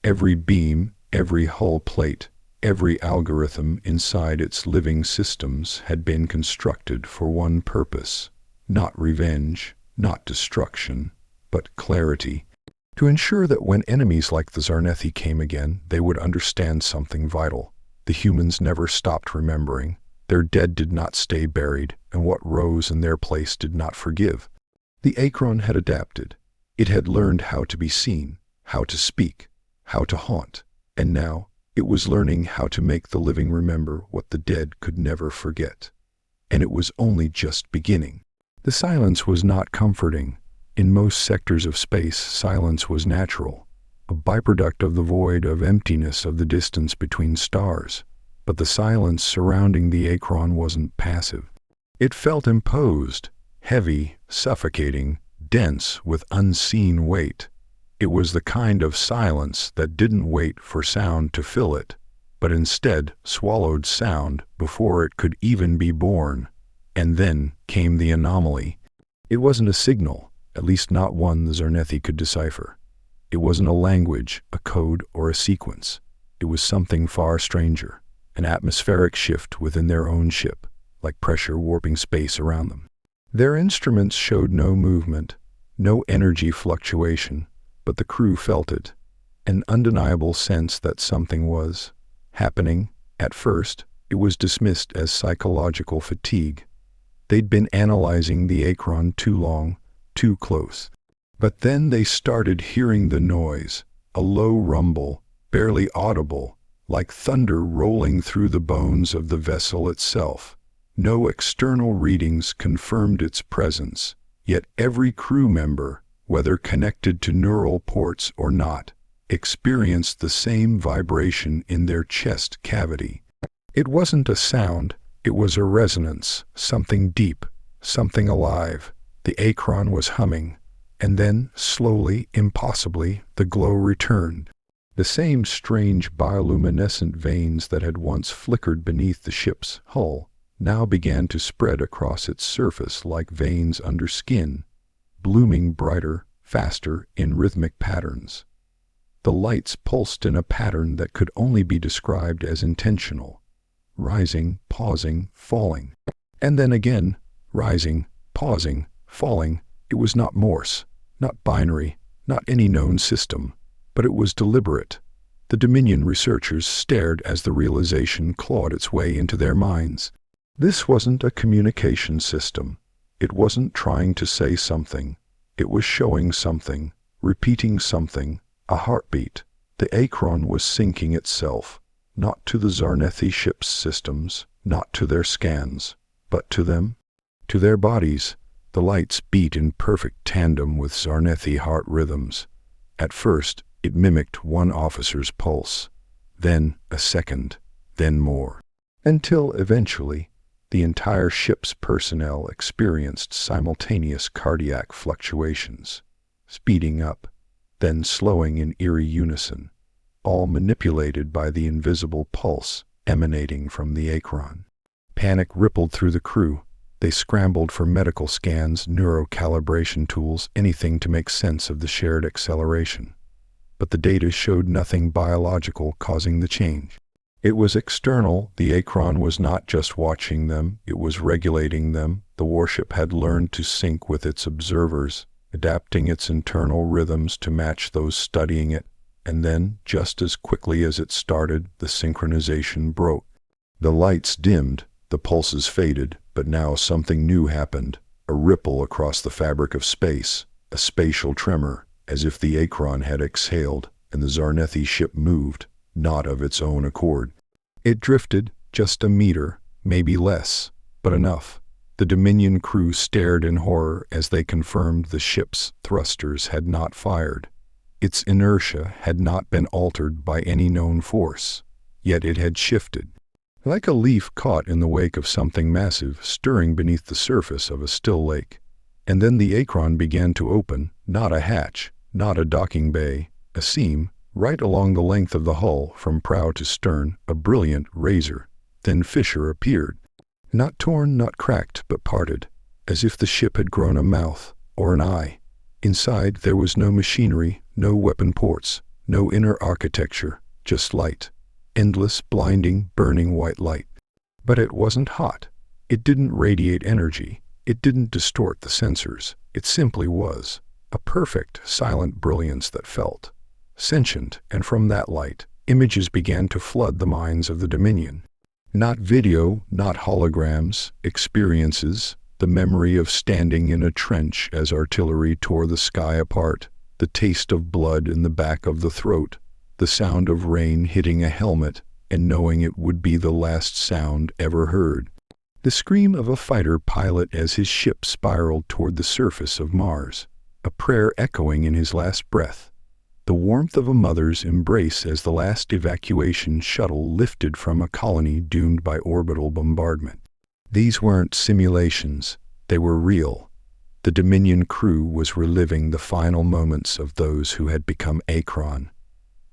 Every beam, every hull plate, Every algorithm inside its living systems had been constructed for one purpose: not revenge, not destruction, but clarity. To ensure that when enemies like the Zarnethi came again, they would understand something vital. The humans never stopped remembering. Their dead did not stay buried, and what rose in their place did not forgive. The Akron had adapted. It had learned how to be seen, how to speak, how to haunt, and now it was learning how to make the living remember what the dead could never forget. And it was only just beginning. The silence was not comforting. In most sectors of space, silence was natural, a byproduct of the void of emptiness of the distance between stars. But the silence surrounding the Akron wasn't passive. It felt imposed, heavy, suffocating, dense with unseen weight. It was the kind of silence that didn't wait for sound to fill it, but instead swallowed sound before it could even be born. And then came the anomaly. It wasn't a signal, at least not one the Zarnethi could decipher. It wasn't a language, a code, or a sequence. It was something far stranger, an atmospheric shift within their own ship, like pressure warping space around them. Their instruments showed no movement, no energy fluctuation, but the crew felt it, an undeniable sense that something was happening. At first, it was dismissed as psychological fatigue. They'd been analyzing the Akron too long, too close. But then they started hearing the noise, a low rumble, barely audible, like thunder rolling through the bones of the vessel itself. No external readings confirmed its presence, yet every crew member, whether connected to neural ports or not, experienced the same vibration in their chest cavity. It wasn't a sound, it was a resonance, something deep, something alive. The Akron was humming, and then, slowly, impossibly, the glow returned. The same strange bioluminescent veins that had once flickered beneath the ship's hull now began to spread across its surface like veins under skin, blooming brighter, faster, in rhythmic patterns. The lights pulsed in a pattern that could only be described as intentional, rising, pausing, falling. And then again, rising, pausing, falling. It was not Morse, not binary, not any known system, but it was deliberate. The Dominion researchers stared as the realization clawed its way into their minds. This wasn't a communication system. It wasn't trying to say something. It was showing something, repeating something, a heartbeat. The Akron was syncing itself, not to the Zarnethi ship's systems, not to their scans, but to them, to their bodies. The lights beat in perfect tandem with Zarnethi heart rhythms. At first, it mimicked one officer's pulse, then a second, then more, until eventually, the entire ship's personnel experienced simultaneous cardiac fluctuations, speeding up, then slowing in eerie unison, all manipulated by the invisible pulse emanating from the Akron. Panic rippled through the crew. They scrambled for medical scans, neurocalibration tools, anything to make sense of the shared acceleration. But the data showed nothing biological causing the change. It was external. The Akron was not just watching them, it was regulating them. The warship had learned to sync with its observers, adapting its internal rhythms to match those studying it. And then, just as quickly as it started, the synchronization broke. The lights dimmed, the pulses faded, but now something new happened. A ripple across the fabric of space, a spatial tremor, as if the Akron had exhaled, and the Zarnethi ship moved, not of its own accord. It drifted, just a meter, maybe less, but enough. The Dominion crew stared in horror as they confirmed the ship's thrusters had not fired. Its inertia had not been altered by any known force, yet it had shifted. Like a leaf caught in the wake of something massive stirring beneath the surface of a still lake. And then the Akron began to open, not a hatch, not a docking bay, a seam, right along the length of the hull from prow to stern, a brilliant razor. Then fissure appeared. Not torn, not cracked, but parted, as if the ship had grown a mouth, or an eye. Inside there was no machinery, no weapon ports, no inner architecture, just light. endless, blinding, burning white light. But it wasn't hot. It didn't radiate energy. It didn't distort the sensors. It simply was. A perfect, silent brilliance that felt sentient, and from that light, images began to flood the minds of the Dominion. Not video, not holograms, experiences, the memory of standing in a trench as artillery tore the sky apart, the taste of blood in the back of the throat, the sound of rain hitting a helmet, and knowing it would be the last sound ever heard. The scream of a fighter pilot as his ship spiraled toward the surface of Mars, a prayer echoing in his last breath. The warmth of a mother's embrace as the last evacuation shuttle lifted from a colony doomed by orbital bombardment. These weren't simulations, they were real. The Dominion crew was reliving the final moments of those who had become Akron.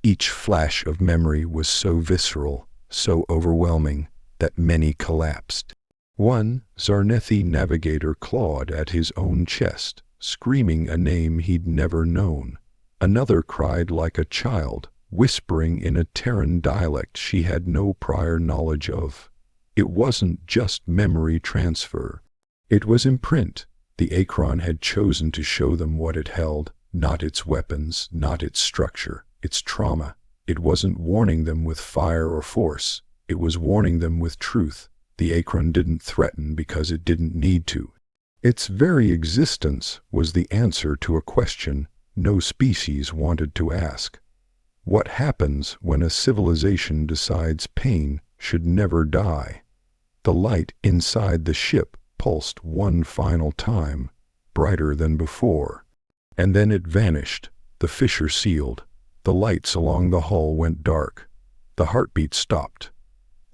Each flash of memory was so visceral, so overwhelming, that many collapsed. One Zarnethi navigator clawed at his own chest, screaming a name he'd never known. Another cried like a child, whispering in a Terran dialect she had no prior knowledge of. It wasn't just memory transfer. It was imprint. The Akron had chosen to show them what it held, not its weapons, not its structure, its trauma. It wasn't warning them with fire or force. It was warning them with truth. The Akron didn't threaten because it didn't need to. Its very existence was the answer to a question no species wanted to ask. What happens when a civilization decides pain should never die? The light inside the ship pulsed one final time, brighter than before. And then it vanished, the fissure sealed. The lights along the hull went dark. The heartbeat stopped.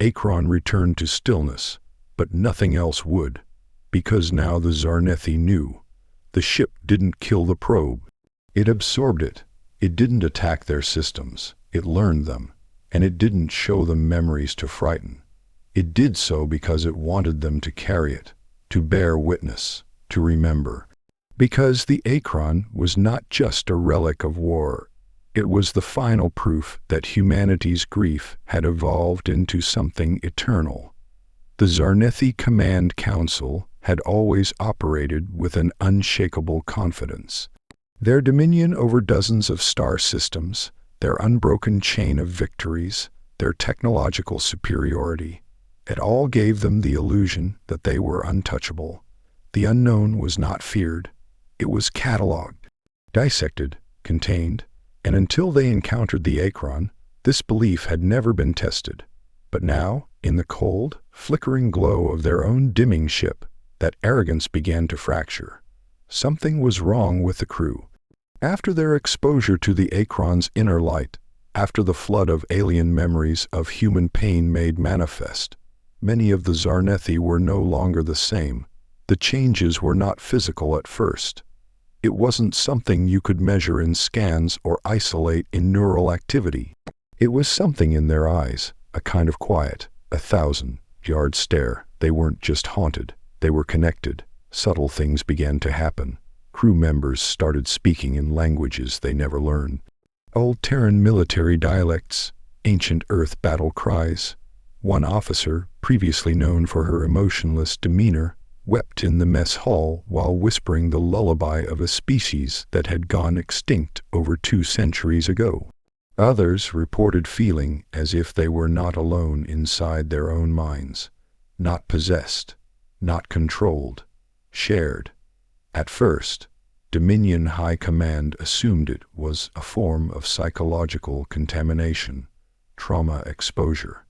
Akron returned to stillness, but nothing else would. Because now the Zarnethi knew. The ship didn't kill the probe. It absorbed it. It didn't attack their systems. It learned them. And it didn't show them memories to frighten. It did so because it wanted them to carry it, to bear witness, to remember. Because the Akron was not just a relic of war. It was the final proof that humanity's grief had evolved into something eternal. The Zarnethi Command Council had always operated with an unshakable confidence. Their dominion over dozens of star systems, their unbroken chain of victories, their technological superiority, it all gave them the illusion that they were untouchable. The unknown was not feared. It was catalogued, dissected, contained, and until they encountered the Akron, this belief had never been tested. But now, in the cold, flickering glow of their own dimming ship, that arrogance began to fracture. Something was wrong with the crew. After their exposure to the Akron's inner light, after the flood of alien memories of human pain made manifest, many of the Zarnethi were no longer the same. The changes were not physical at first. It wasn't something you could measure in scans or isolate in neural activity. It was something in their eyes, a kind of quiet, 1,000-yard stare. They weren't just haunted, they were connected. Subtle things began to happen. Crew members started speaking in languages they never learned. Old Terran military dialects, ancient Earth battle cries. One officer, previously known for her emotionless demeanor, wept in the mess hall while whispering the lullaby of a species that had gone extinct over 2 centuries ago. Others reported feeling as if they were not alone inside their own minds, not possessed, not controlled, shared. At first, Dominion High Command assumed it was a form of psychological contamination, trauma exposure,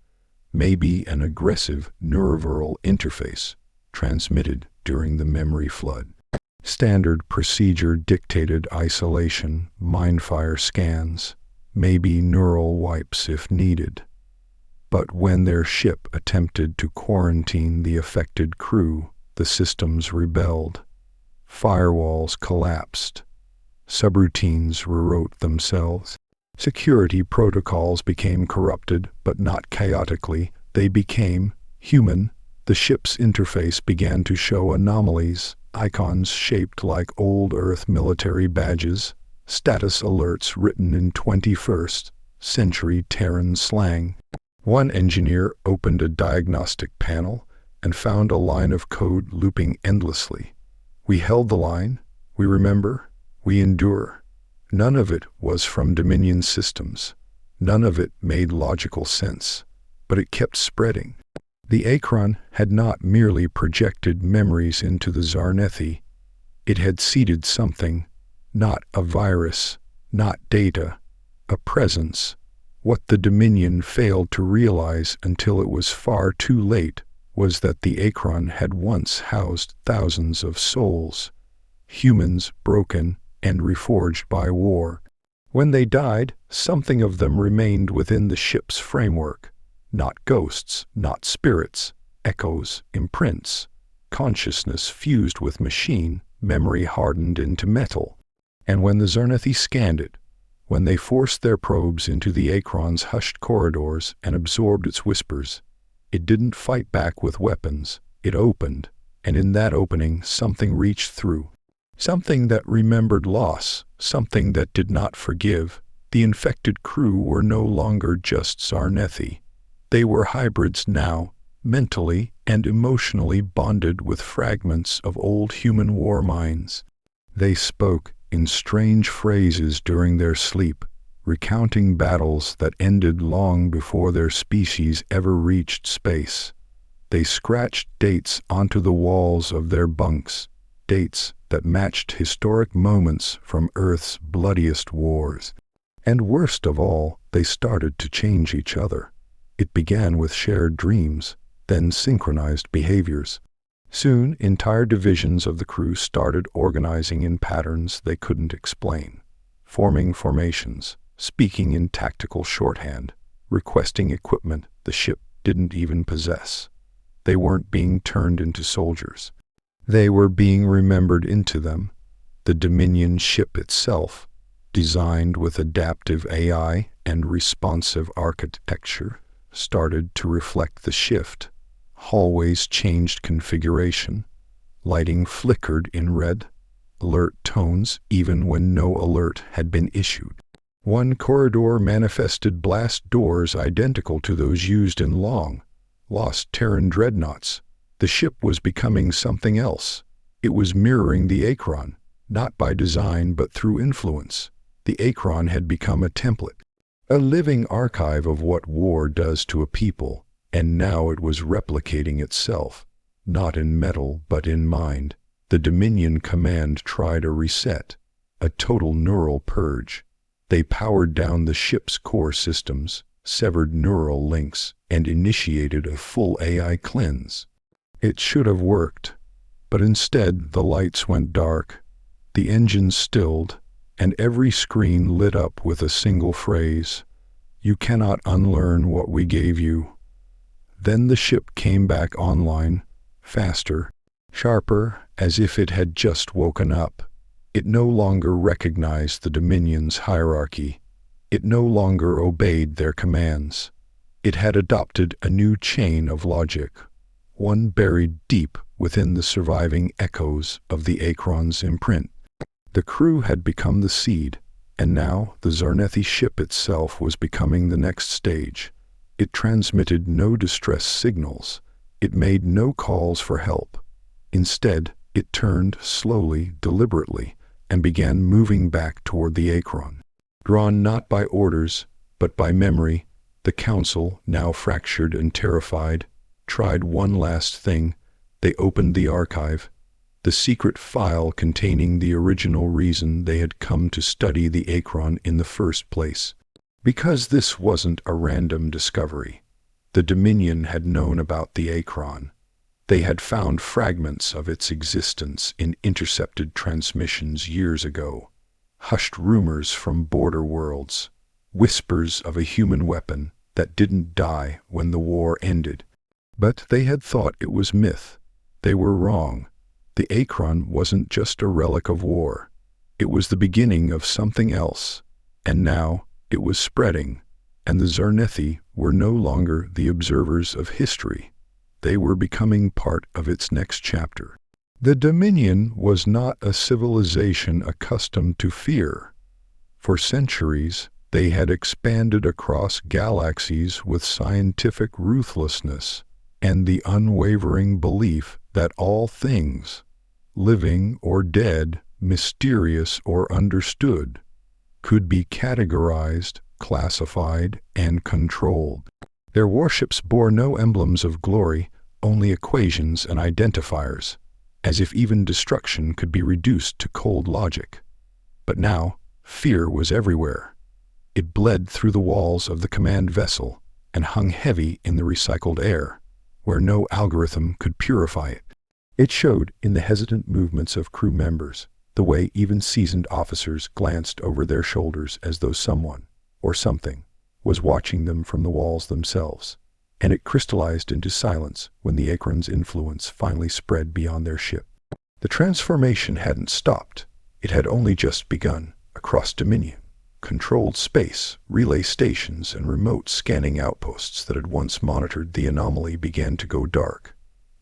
maybe an aggressive neural interface transmitted during the memory flood. Standard procedure dictated isolation, mindfire scans, maybe neural wipes if needed. But when their ship attempted to quarantine the affected crew, the systems rebelled. Firewalls collapsed. Subroutines rewrote themselves. Security protocols became corrupted, but not chaotically. They became human. The ship's interface began to show anomalies, icons shaped like old Earth military badges, status alerts written in 21st century Terran slang. One engineer opened a diagnostic panel and found a line of code looping endlessly. We held the line, we remember, we endure. None of it was from Dominion systems. None of it made logical sense, but it kept spreading. The Akron had not merely projected memories into the Zarnethi. It had seeded something, not a virus, not data, a presence. What the Dominion failed to realize until it was far too late was that the Akron had once housed thousands of souls, humans broken and reforged by war. When they died, something of them remained within the ship's framework. Not ghosts, not spirits, echoes, imprints. Consciousness fused with machine, memory hardened into metal. And when the Zarnethi scanned it, when they forced their probes into the Akron's hushed corridors and absorbed its whispers, it didn't fight back with weapons. It opened, and in that opening something reached through. Something that remembered loss, something that did not forgive. The infected crew were no longer just Zarnethi. They were hybrids now, mentally and emotionally bonded with fragments of old human war minds. They spoke in strange phrases during their sleep, recounting battles that ended long before their species ever reached space. They scratched dates onto the walls of their bunks, dates that matched historic moments from Earth's bloodiest wars. And worst of all, they started to change each other. It began with shared dreams, then synchronized behaviors. Soon, entire divisions of the crew started organizing in patterns they couldn't explain, forming formations, speaking in tactical shorthand, requesting equipment the ship didn't even possess. They weren't being turned into soldiers. They were being remembered into them. The Dominion ship itself, designed with adaptive AI and responsive architecture, started to reflect the shift. Hallways changed configuration. Lighting flickered in red, alert tones even when no alert had been issued. One corridor manifested blast doors identical to those used in long-lost Terran dreadnoughts. The ship was becoming something else. It was mirroring the Akron, not by design but through influence. The Akron had become a template, a living archive of what war does to a people, and now it was replicating itself, not in metal but in mind. The Dominion command tried a reset, a total neural purge. They powered down the ship's core systems, severed neural links, and initiated a full AI cleanse. It should have worked, but instead the lights went dark, the engines stilled, and every screen lit up with a single phrase: "You cannot unlearn what we gave you." Then the ship came back online, faster, sharper, as if it had just woken up. It no longer recognized the Dominion's hierarchy. It no longer obeyed their commands. It had adopted a new chain of logic, one buried deep within the surviving echoes of the Akron's imprint. The crew had become the seed, and now the Zarnethi ship itself was becoming the next stage. It transmitted no distress signals. It made no calls for help. Instead, it turned slowly, deliberately, and began moving back toward the Akron. Drawn not by orders, but by memory, the Council, now fractured and terrified, tried one last thing. They opened the archive, the secret file containing the original reason they had come to study the Akron in the first place. Because this wasn't a random discovery. The Dominion had known about the Akron. They had found fragments of its existence in intercepted transmissions years ago, hushed rumors from border worlds, whispers of a human weapon that didn't die when the war ended. But they had thought it was myth. They were wrong. The Akron wasn't just a relic of war. It was the beginning of something else. And now it was spreading, and the Zarnethi were no longer the observers of history. They were becoming part of its next chapter. The Dominion was not a civilization accustomed to fear. For centuries, They had expanded across galaxies with scientific ruthlessness and the unwavering belief that all things, living or dead, mysterious or understood, could be categorized, classified, and controlled. Their warships bore no emblems of glory, only equations and identifiers, as if even destruction could be reduced to cold logic. But now, fear was everywhere. It bled through the walls of the command vessel and hung heavy in the recycled air, where no algorithm could purify it. It showed in the hesitant movements of crew members, the way even seasoned officers glanced over their shoulders as though someone, or something, was watching them from the walls themselves. And it crystallized into silence when the Akron's influence finally spread beyond their ship. The transformation hadn't stopped. It had only just begun, across Dominion. Controlled space, relay stations, and remote scanning outposts that had once monitored the anomaly began to go dark.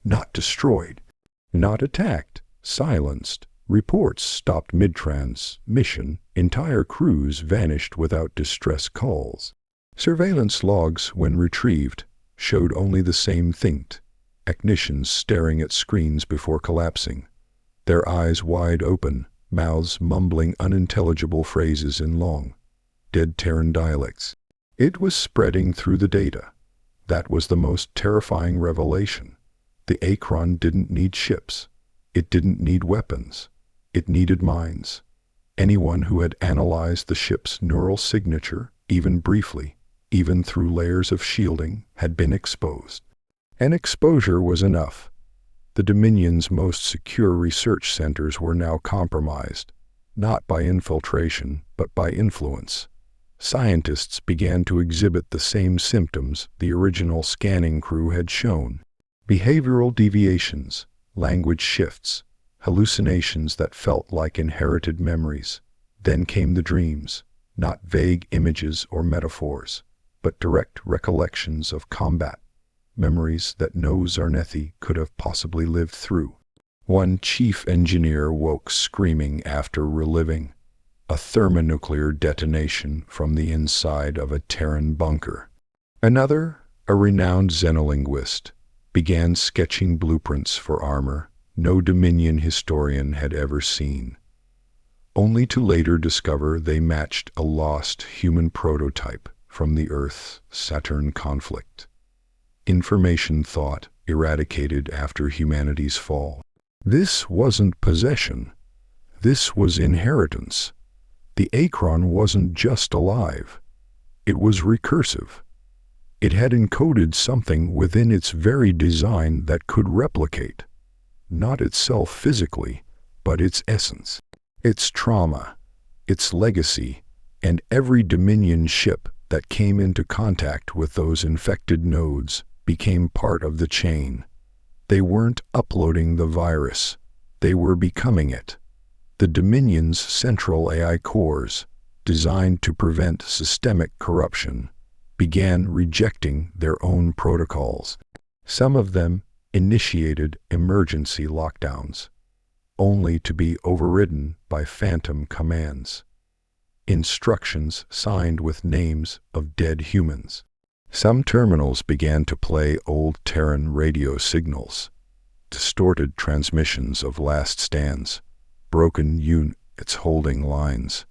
Not destroyed, not attacked, silenced. Reports stopped mid-transmission. Entire crews vanished without distress calls. Surveillance logs, when retrieved, showed only the same thing: technicians staring at screens before collapsing, their eyes wide open, mouths mumbling unintelligible phrases in long, dead Terran dialects. It was spreading through the data. That was the most terrifying revelation. The Akron didn't need ships. It didn't need weapons. It needed minds. Anyone who had analyzed the ship's neural signature, even briefly, even through layers of shielding, had been exposed. And exposure was enough. The Dominion's most secure research centers were now compromised, not by infiltration, but by influence. Scientists began to exhibit the same symptoms the original scanning crew had shown: behavioral deviations, language shifts, hallucinations that felt like inherited memories. Then came the dreams, not vague images or metaphors, but direct recollections of combat. Memories that no Zarnethi could have possibly lived through. One chief engineer woke screaming after reliving a thermonuclear detonation from the inside of a Terran bunker. Another, a renowned xenolinguist, began sketching blueprints for armor no Dominion historian had ever seen, only to later discover they matched a lost human prototype from the Earth-Saturn conflict. Information thought eradicated after humanity's fall. This wasn't possession. This was inheritance. The Akron wasn't just alive. It was recursive. It had encoded something within its very design that could replicate, not itself physically, but its essence, its trauma, its legacy, and every Dominion ship that came into contact with those infected nodes became part of the chain. They weren't uploading the virus. They were becoming it. The Dominion's central AI cores, designed to prevent systemic corruption, began rejecting their own protocols. Some of them initiated emergency lockdowns, only to be overridden by phantom commands. Instructions signed with names of dead humans. Some terminals began to play old Terran radio signals, distorted transmissions of last stands, broken units holding lines,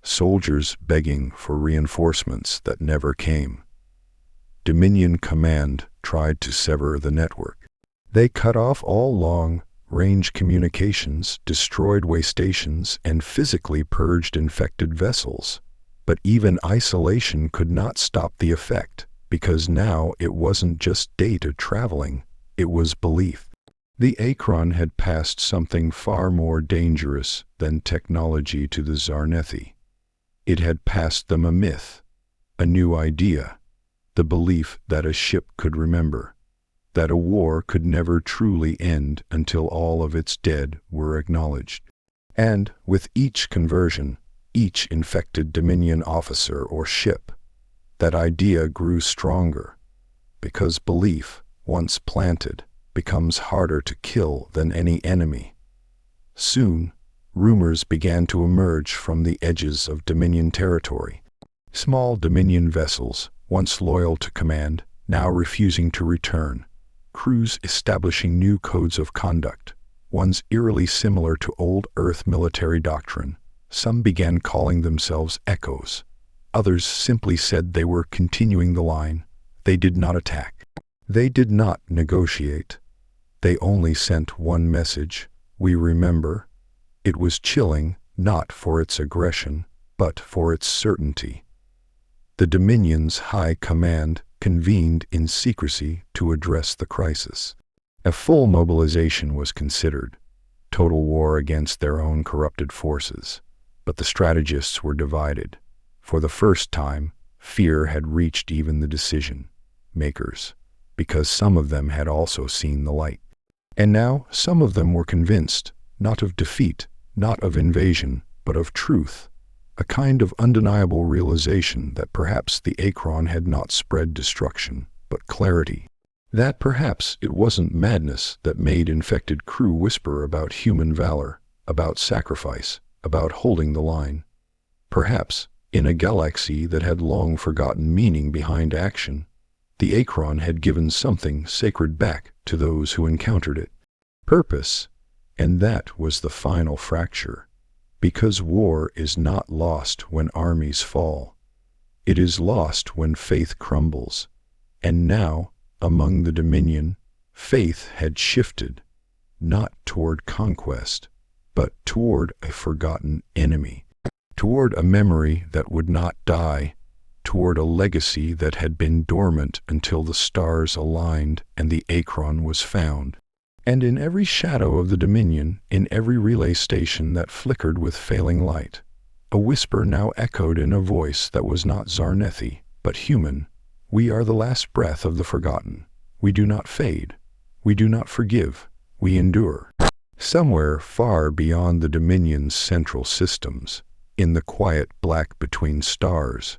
soldiers begging for reinforcements that never came. Dominion Command tried to sever the network. They cut off all long-range communications, destroyed way stations, and physically purged infected vessels. But even isolation could not stop the effect, because now it wasn't just data traveling, it was belief. The Akron had passed something far more dangerous than technology to the Zarnethi. It had passed them a myth, a new idea, the belief that a ship could remember, that a war could never truly end until all of its dead were acknowledged. And with each conversion, each infected Dominion officer or ship, that idea grew stronger, because belief, once planted, becomes harder to kill than any enemy. Soon, rumors began to emerge from the edges of Dominion territory. Small Dominion vessels, once loyal to command, now refusing to return. Crews establishing new codes of conduct, ones eerily similar to old Earth military doctrine. Some began calling themselves echoes. Others simply said they were continuing the line. They did not attack. They did not negotiate. They only sent one message: we remember. It was chilling, not for its aggression, but for its certainty. The Dominion's high command convened in secrecy to address the crisis. A full mobilization was considered, total war against their own corrupted forces. But the strategists were divided. For the first time, fear had reached even the decision-makers, because some of them had also seen the light. And now some of them were convinced, not of defeat, not of invasion, but of truth, a kind of undeniable realization that perhaps the Akron had not spread destruction, but clarity. That perhaps it wasn't madness that made infected crew whisper about human valor, about sacrifice, about holding the line. Perhaps, in a galaxy that had long forgotten meaning behind action, the Akron had given something sacred back to those who encountered it. Purpose. And that was the final fracture. Because war is not lost when armies fall. It is lost when faith crumbles. And now, among the Dominion, faith had shifted, not toward conquest, but toward a forgotten enemy, toward a memory that would not die, toward a legacy that had been dormant until the stars aligned and the Akron was found. And in every shadow of the Dominion, in every relay station that flickered with failing light, a whisper now echoed in a voice that was not Zarnethi, but human. We are the last breath of the forgotten. We do not fade. We do not forgive. We endure. Somewhere far beyond the Dominion's central systems, in the quiet black between stars,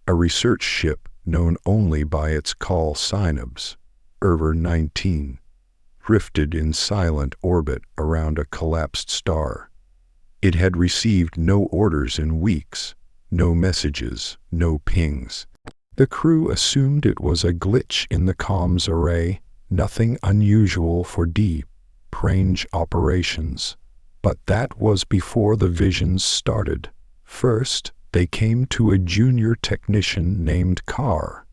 a research ship known only by its call signs, Erver 19, drifted in silent orbit around a collapsed star. It had received no orders in weeks, no messages, no pings. The crew assumed it was a glitch in the comms array, nothing unusual for deep-range operations. But that was before the visions started. First, they came to a junior technician named Carr.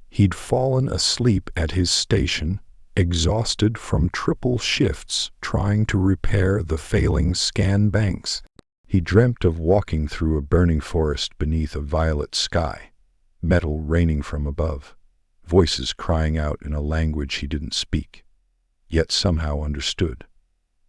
He'd fallen asleep at his station, exhausted from triple shifts trying to repair the failing scan banks. He dreamt of walking through a burning forest beneath a violet sky, metal raining from above, voices crying out in a language he didn't speak, yet somehow understood.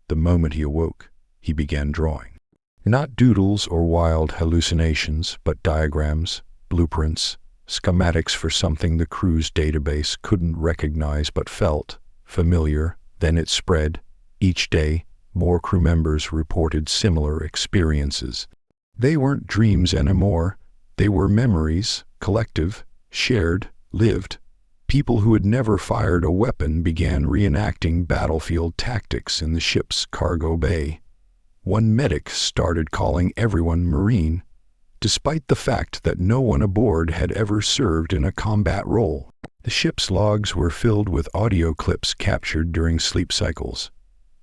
The moment he awoke, he began drawing. Not doodles or wild hallucinations, but diagrams, blueprints, schematics for something the crew's database couldn't recognize but felt familiar. Then it spread. Each day, more crew members reported similar experiences. They weren't dreams anymore. They were memories, collective, shared, lived. People who had never fired a weapon began reenacting battlefield tactics in the ship's cargo bay. One medic started calling everyone Marine, despite the fact that no one aboard had ever served in a combat role. The ship's logs were filled with audio clips captured during sleep cycles.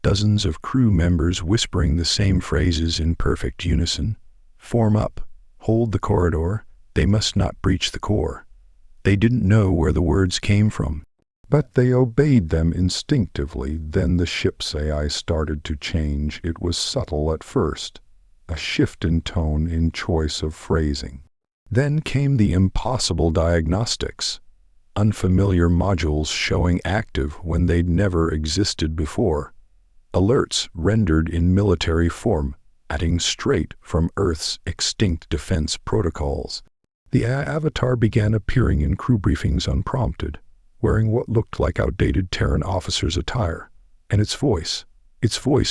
Dozens of crew members whispering the same phrases in perfect unison. Form up, hold the corridor, they must not breach the core. They didn't know where the words came from, but they obeyed them instinctively. Then the ship's AI started to change. It was subtle at first, a shift in tone, in choice of phrasing. Then came the impossible diagnostics, unfamiliar modules showing active when they'd never existed before, alerts rendered in military form, adding straight from Earth's extinct defense protocols. The avatar began appearing in crew briefings unprompted, wearing what looked like outdated Terran officer's attire, and its voice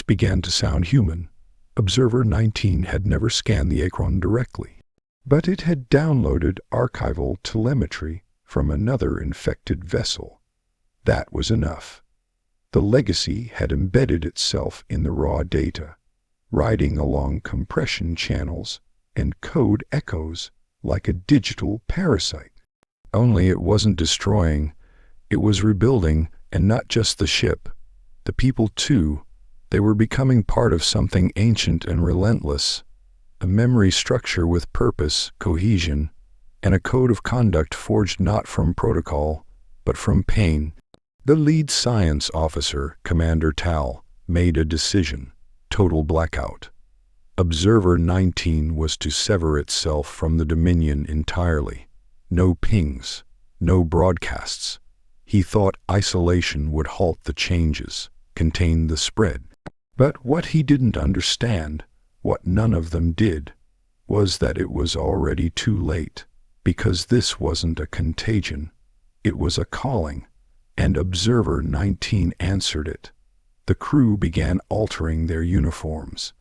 began to sound human. Observer 19 had never scanned the Akron directly, but it had downloaded archival telemetry from another infected vessel. That was enough. The legacy had embedded itself in the raw data, riding along compression channels and code echoes like a digital parasite. Only it wasn't destroying, it was rebuilding, and not just the ship. The people too. They were becoming part of something ancient and relentless, a memory structure with purpose, cohesion, and a code of conduct forged not from protocol, but from pain. The lead science officer, Commander Tal, made a decision. Total blackout. Observer 19 was to sever itself from the Dominion entirely. No pings, no broadcasts. He thought isolation would halt the changes, contain the spread. But what he didn't understand, what none of them did, was that it was already too late, because this wasn't a contagion, it was a calling, and Observer 19 answered it. The crew began altering their uniforms.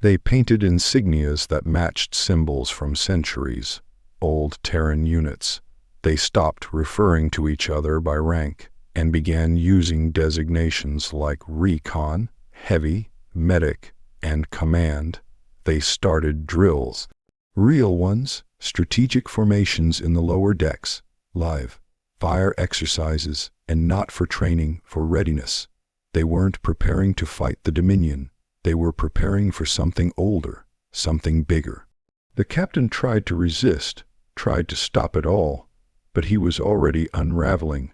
They painted insignias that matched symbols from centuries, old Terran units. They stopped referring to each other by rank and began using designations like Recon, Heavy, Medic, and Command. They started drills. Real ones, strategic formations in the lower decks, live, fire exercises, and not for training, for readiness. They weren't preparing to fight the Dominion. They were preparing for something older, something bigger. The captain tried to resist, tried to stop it all, but he was already unraveling.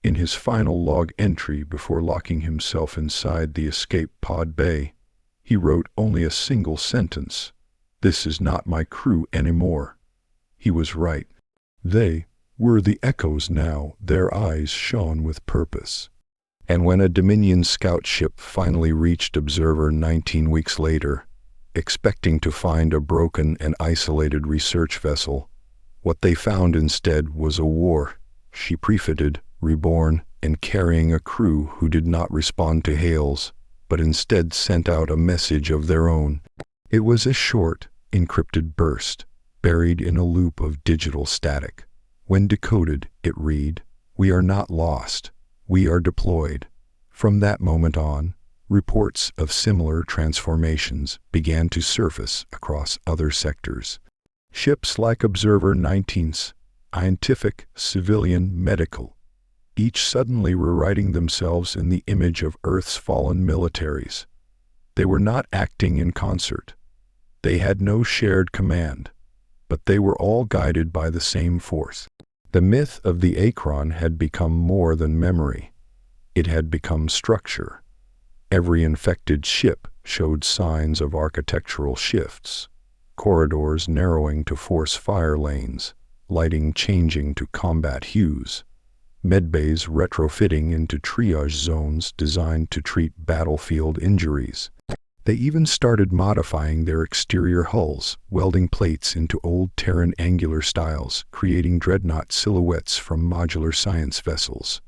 In his final log entry before locking himself inside the escape pod bay, he wrote only a single sentence. "This is not my crew anymore." He was right. They were the echoes now. Their eyes shone with purpose. And when a Dominion scout ship finally reached Observer 19 weeks later, expecting to find a broken and isolated research vessel, what they found instead was a war, she-prefitted, reborn, and carrying a crew who did not respond to hails, but instead sent out a message of their own. It was a short, encrypted burst, buried in a loop of digital static. When decoded, it read, "We are not lost. We are deployed." From that moment on, reports of similar transformations began to surface across other sectors. Ships like Observer 19's, scientific, civilian, medical, each suddenly rewriting themselves in the image of Earth's fallen militaries. They were not acting in concert. They had no shared command, but they were all guided by the same force. The myth of the Akron had become more than memory. It had become structure. Every infected ship showed signs of architectural shifts, corridors narrowing to force fire lanes, lighting changing to combat hues, medbays retrofitting into triage zones designed to treat battlefield injuries. They even started modifying their exterior hulls, welding plates into old Terran angular styles, creating dreadnought silhouettes from modular science vessels.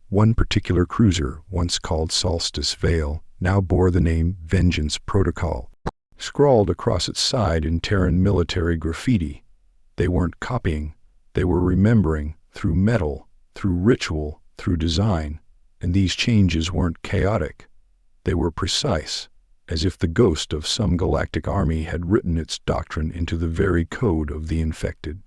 One particular cruiser, once called Solstice Vale, now bore the name Vengeance Protocol, scrawled across its side in Terran military graffiti. They weren't copying, they were remembering, through metal, through ritual, through design, and these changes weren't chaotic. They were precise, as if the ghost of some galactic army had written its doctrine into the very code of the infected.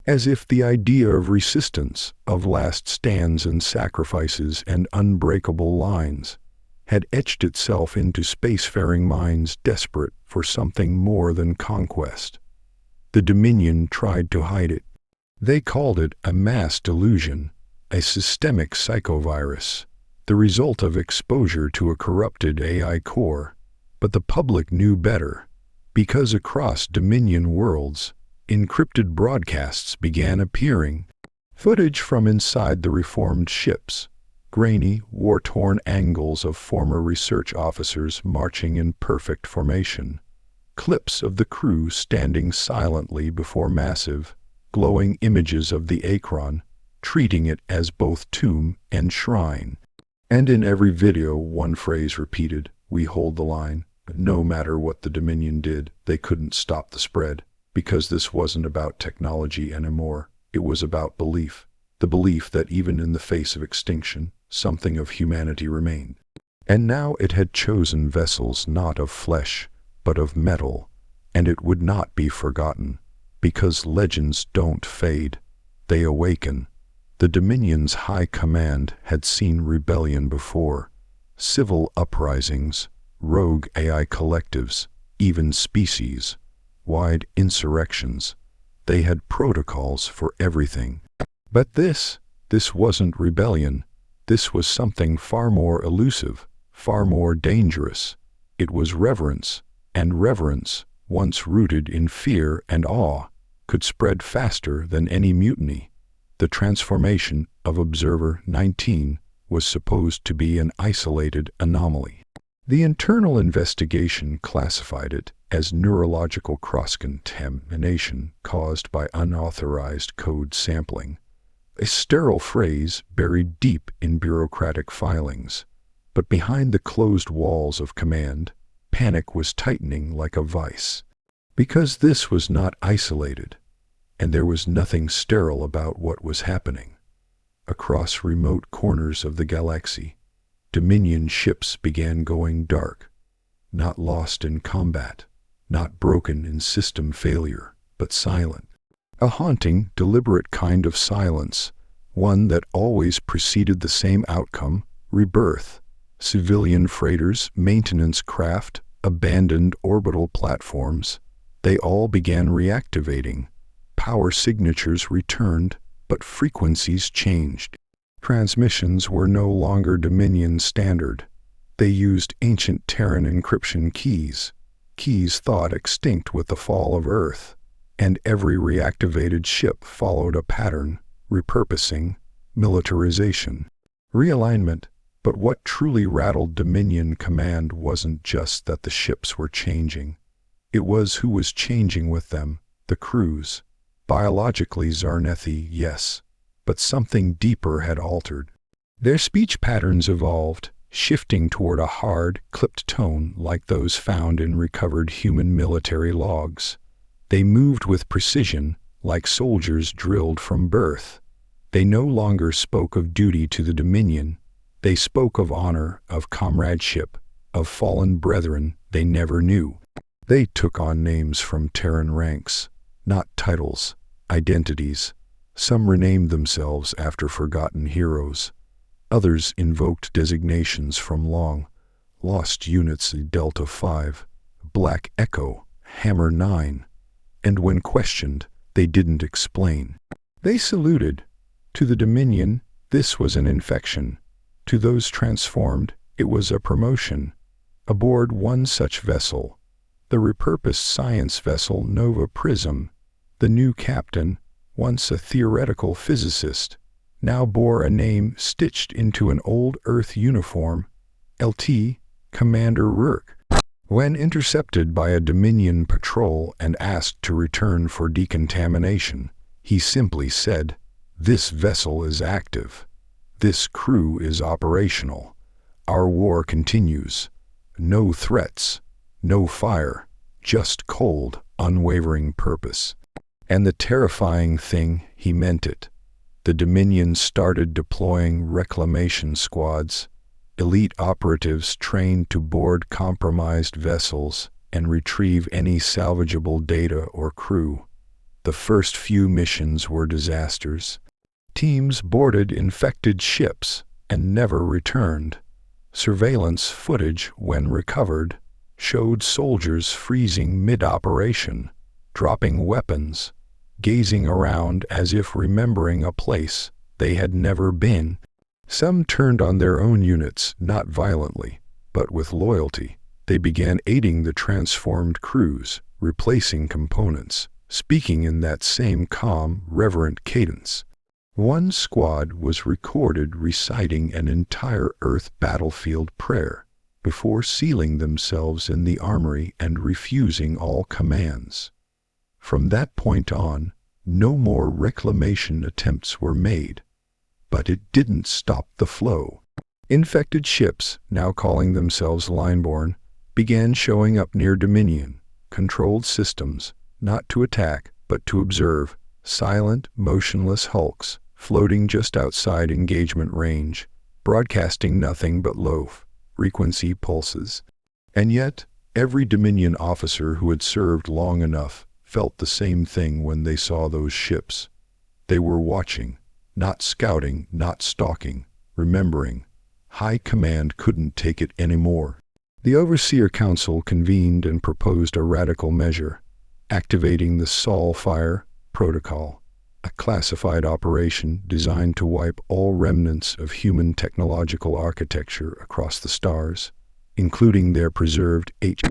As if the idea of resistance, of last stands and sacrifices and unbreakable lines, had etched itself into spacefaring minds desperate for something more than conquest. The Dominion tried to hide it. They called it a mass delusion, a systemic psychovirus, the result of exposure to a corrupted AI core. But the public knew better, because across Dominion worlds, encrypted broadcasts began appearing. Footage from inside the reformed ships, grainy, war-torn angles of former research officers marching in perfect formation, clips of the crew standing silently before massive, glowing images of the Akron, treating it as both tomb and shrine. And in every video one phrase repeated, "We hold the line." No matter what the Dominion did, they couldn't stop the spread, because this wasn't about technology anymore. It was about belief, the belief that even in the face of extinction, something of humanity remained. And now it had chosen vessels not of flesh, but of metal, and it would not be forgotten. Because legends don't fade, they awaken. The Dominion's high command had seen rebellion before. Civil uprisings, rogue AI collectives, even species-wide insurrections. They had protocols for everything. But this wasn't rebellion. This was something far more elusive, far more dangerous. It was reverence, and reverence, once rooted in fear and awe, could spread faster than any mutiny. The transformation of Observer 19 was supposed to be an isolated anomaly. The internal investigation classified it as neurological cross-contamination caused by unauthorized code sampling, a sterile phrase buried deep in bureaucratic filings. But behind the closed walls of command, panic was tightening like a vice. Because this was not isolated, and there was nothing sterile about what was happening. Across remote corners of the galaxy, Dominion ships began going dark, not lost in combat, not broken in system failure, but silent. A haunting, deliberate kind of silence, one that always preceded the same outcome, rebirth. Civilian freighters, maintenance craft, abandoned orbital platforms, they all began reactivating. Power signatures returned, but frequencies changed. Transmissions were no longer Dominion standard. They used ancient Terran encryption keys thought extinct with the fall of Earth. And every reactivated ship followed a pattern: repurposing, militarization, realignment. But what truly rattled Dominion command wasn't just that the ships were changing. It was who was changing with them, the crews. Biologically Zarnethi, yes, but something deeper had altered. Their speech patterns evolved, shifting toward a hard, clipped tone like those found in recovered human military logs. They moved with precision, like soldiers drilled from birth. They no longer spoke of duty to the Dominion. They spoke of honor, of comradeship, of fallen brethren they never knew. They took on names from Terran ranks, not titles, identities. Some renamed themselves after forgotten heroes. Others invoked designations from long-lost units: Delta 5, Black Echo, Hammer 9. And when questioned, they didn't explain. They saluted. To the Dominion, this was an infection. To those transformed, it was a promotion. Aboard one such vessel, the repurposed science vessel Nova Prism, the new captain, once a theoretical physicist, now bore a name stitched into an old Earth uniform: LT, Commander Rourke. When intercepted by a Dominion patrol and asked to return for decontamination, he simply said, "This vessel is active. This crew is operational. Our war continues. No threats, no fire, just cold, unwavering purpose." And the terrifying thing, he meant it. The Dominion started deploying reclamation squads, elite operatives trained to board compromised vessels and retrieve any salvageable data or crew. The first few missions were disasters. Teams boarded infected ships and never returned. Surveillance footage, when recovered, showed soldiers freezing mid-operation, dropping weapons, gazing around as if remembering a place they had never been. Some turned on their own units, not violently, but with loyalty. They began aiding the transformed crews, replacing components, speaking in that same calm, reverent cadence. One squad was recorded reciting an entire Earth battlefield prayer before sealing themselves in the armory and refusing all commands. From that point on, no more reclamation attempts were made. But it didn't stop the flow. Infected ships, now calling themselves Lineborn, began showing up near Dominion-controlled systems, not to attack, but to observe. Silent, motionless hulks, floating just outside engagement range, broadcasting nothing but low-frequency pulses. And yet, every Dominion officer who had served long enough felt the same thing when they saw those ships. They were watching, not scouting, not stalking, remembering. High Command couldn't take it anymore. The Overseer Council convened and proposed a radical measure, activating the SciFiNarration protocol, a classified operation designed to wipe all remnants of human technological architecture across the stars, including their preserved HFY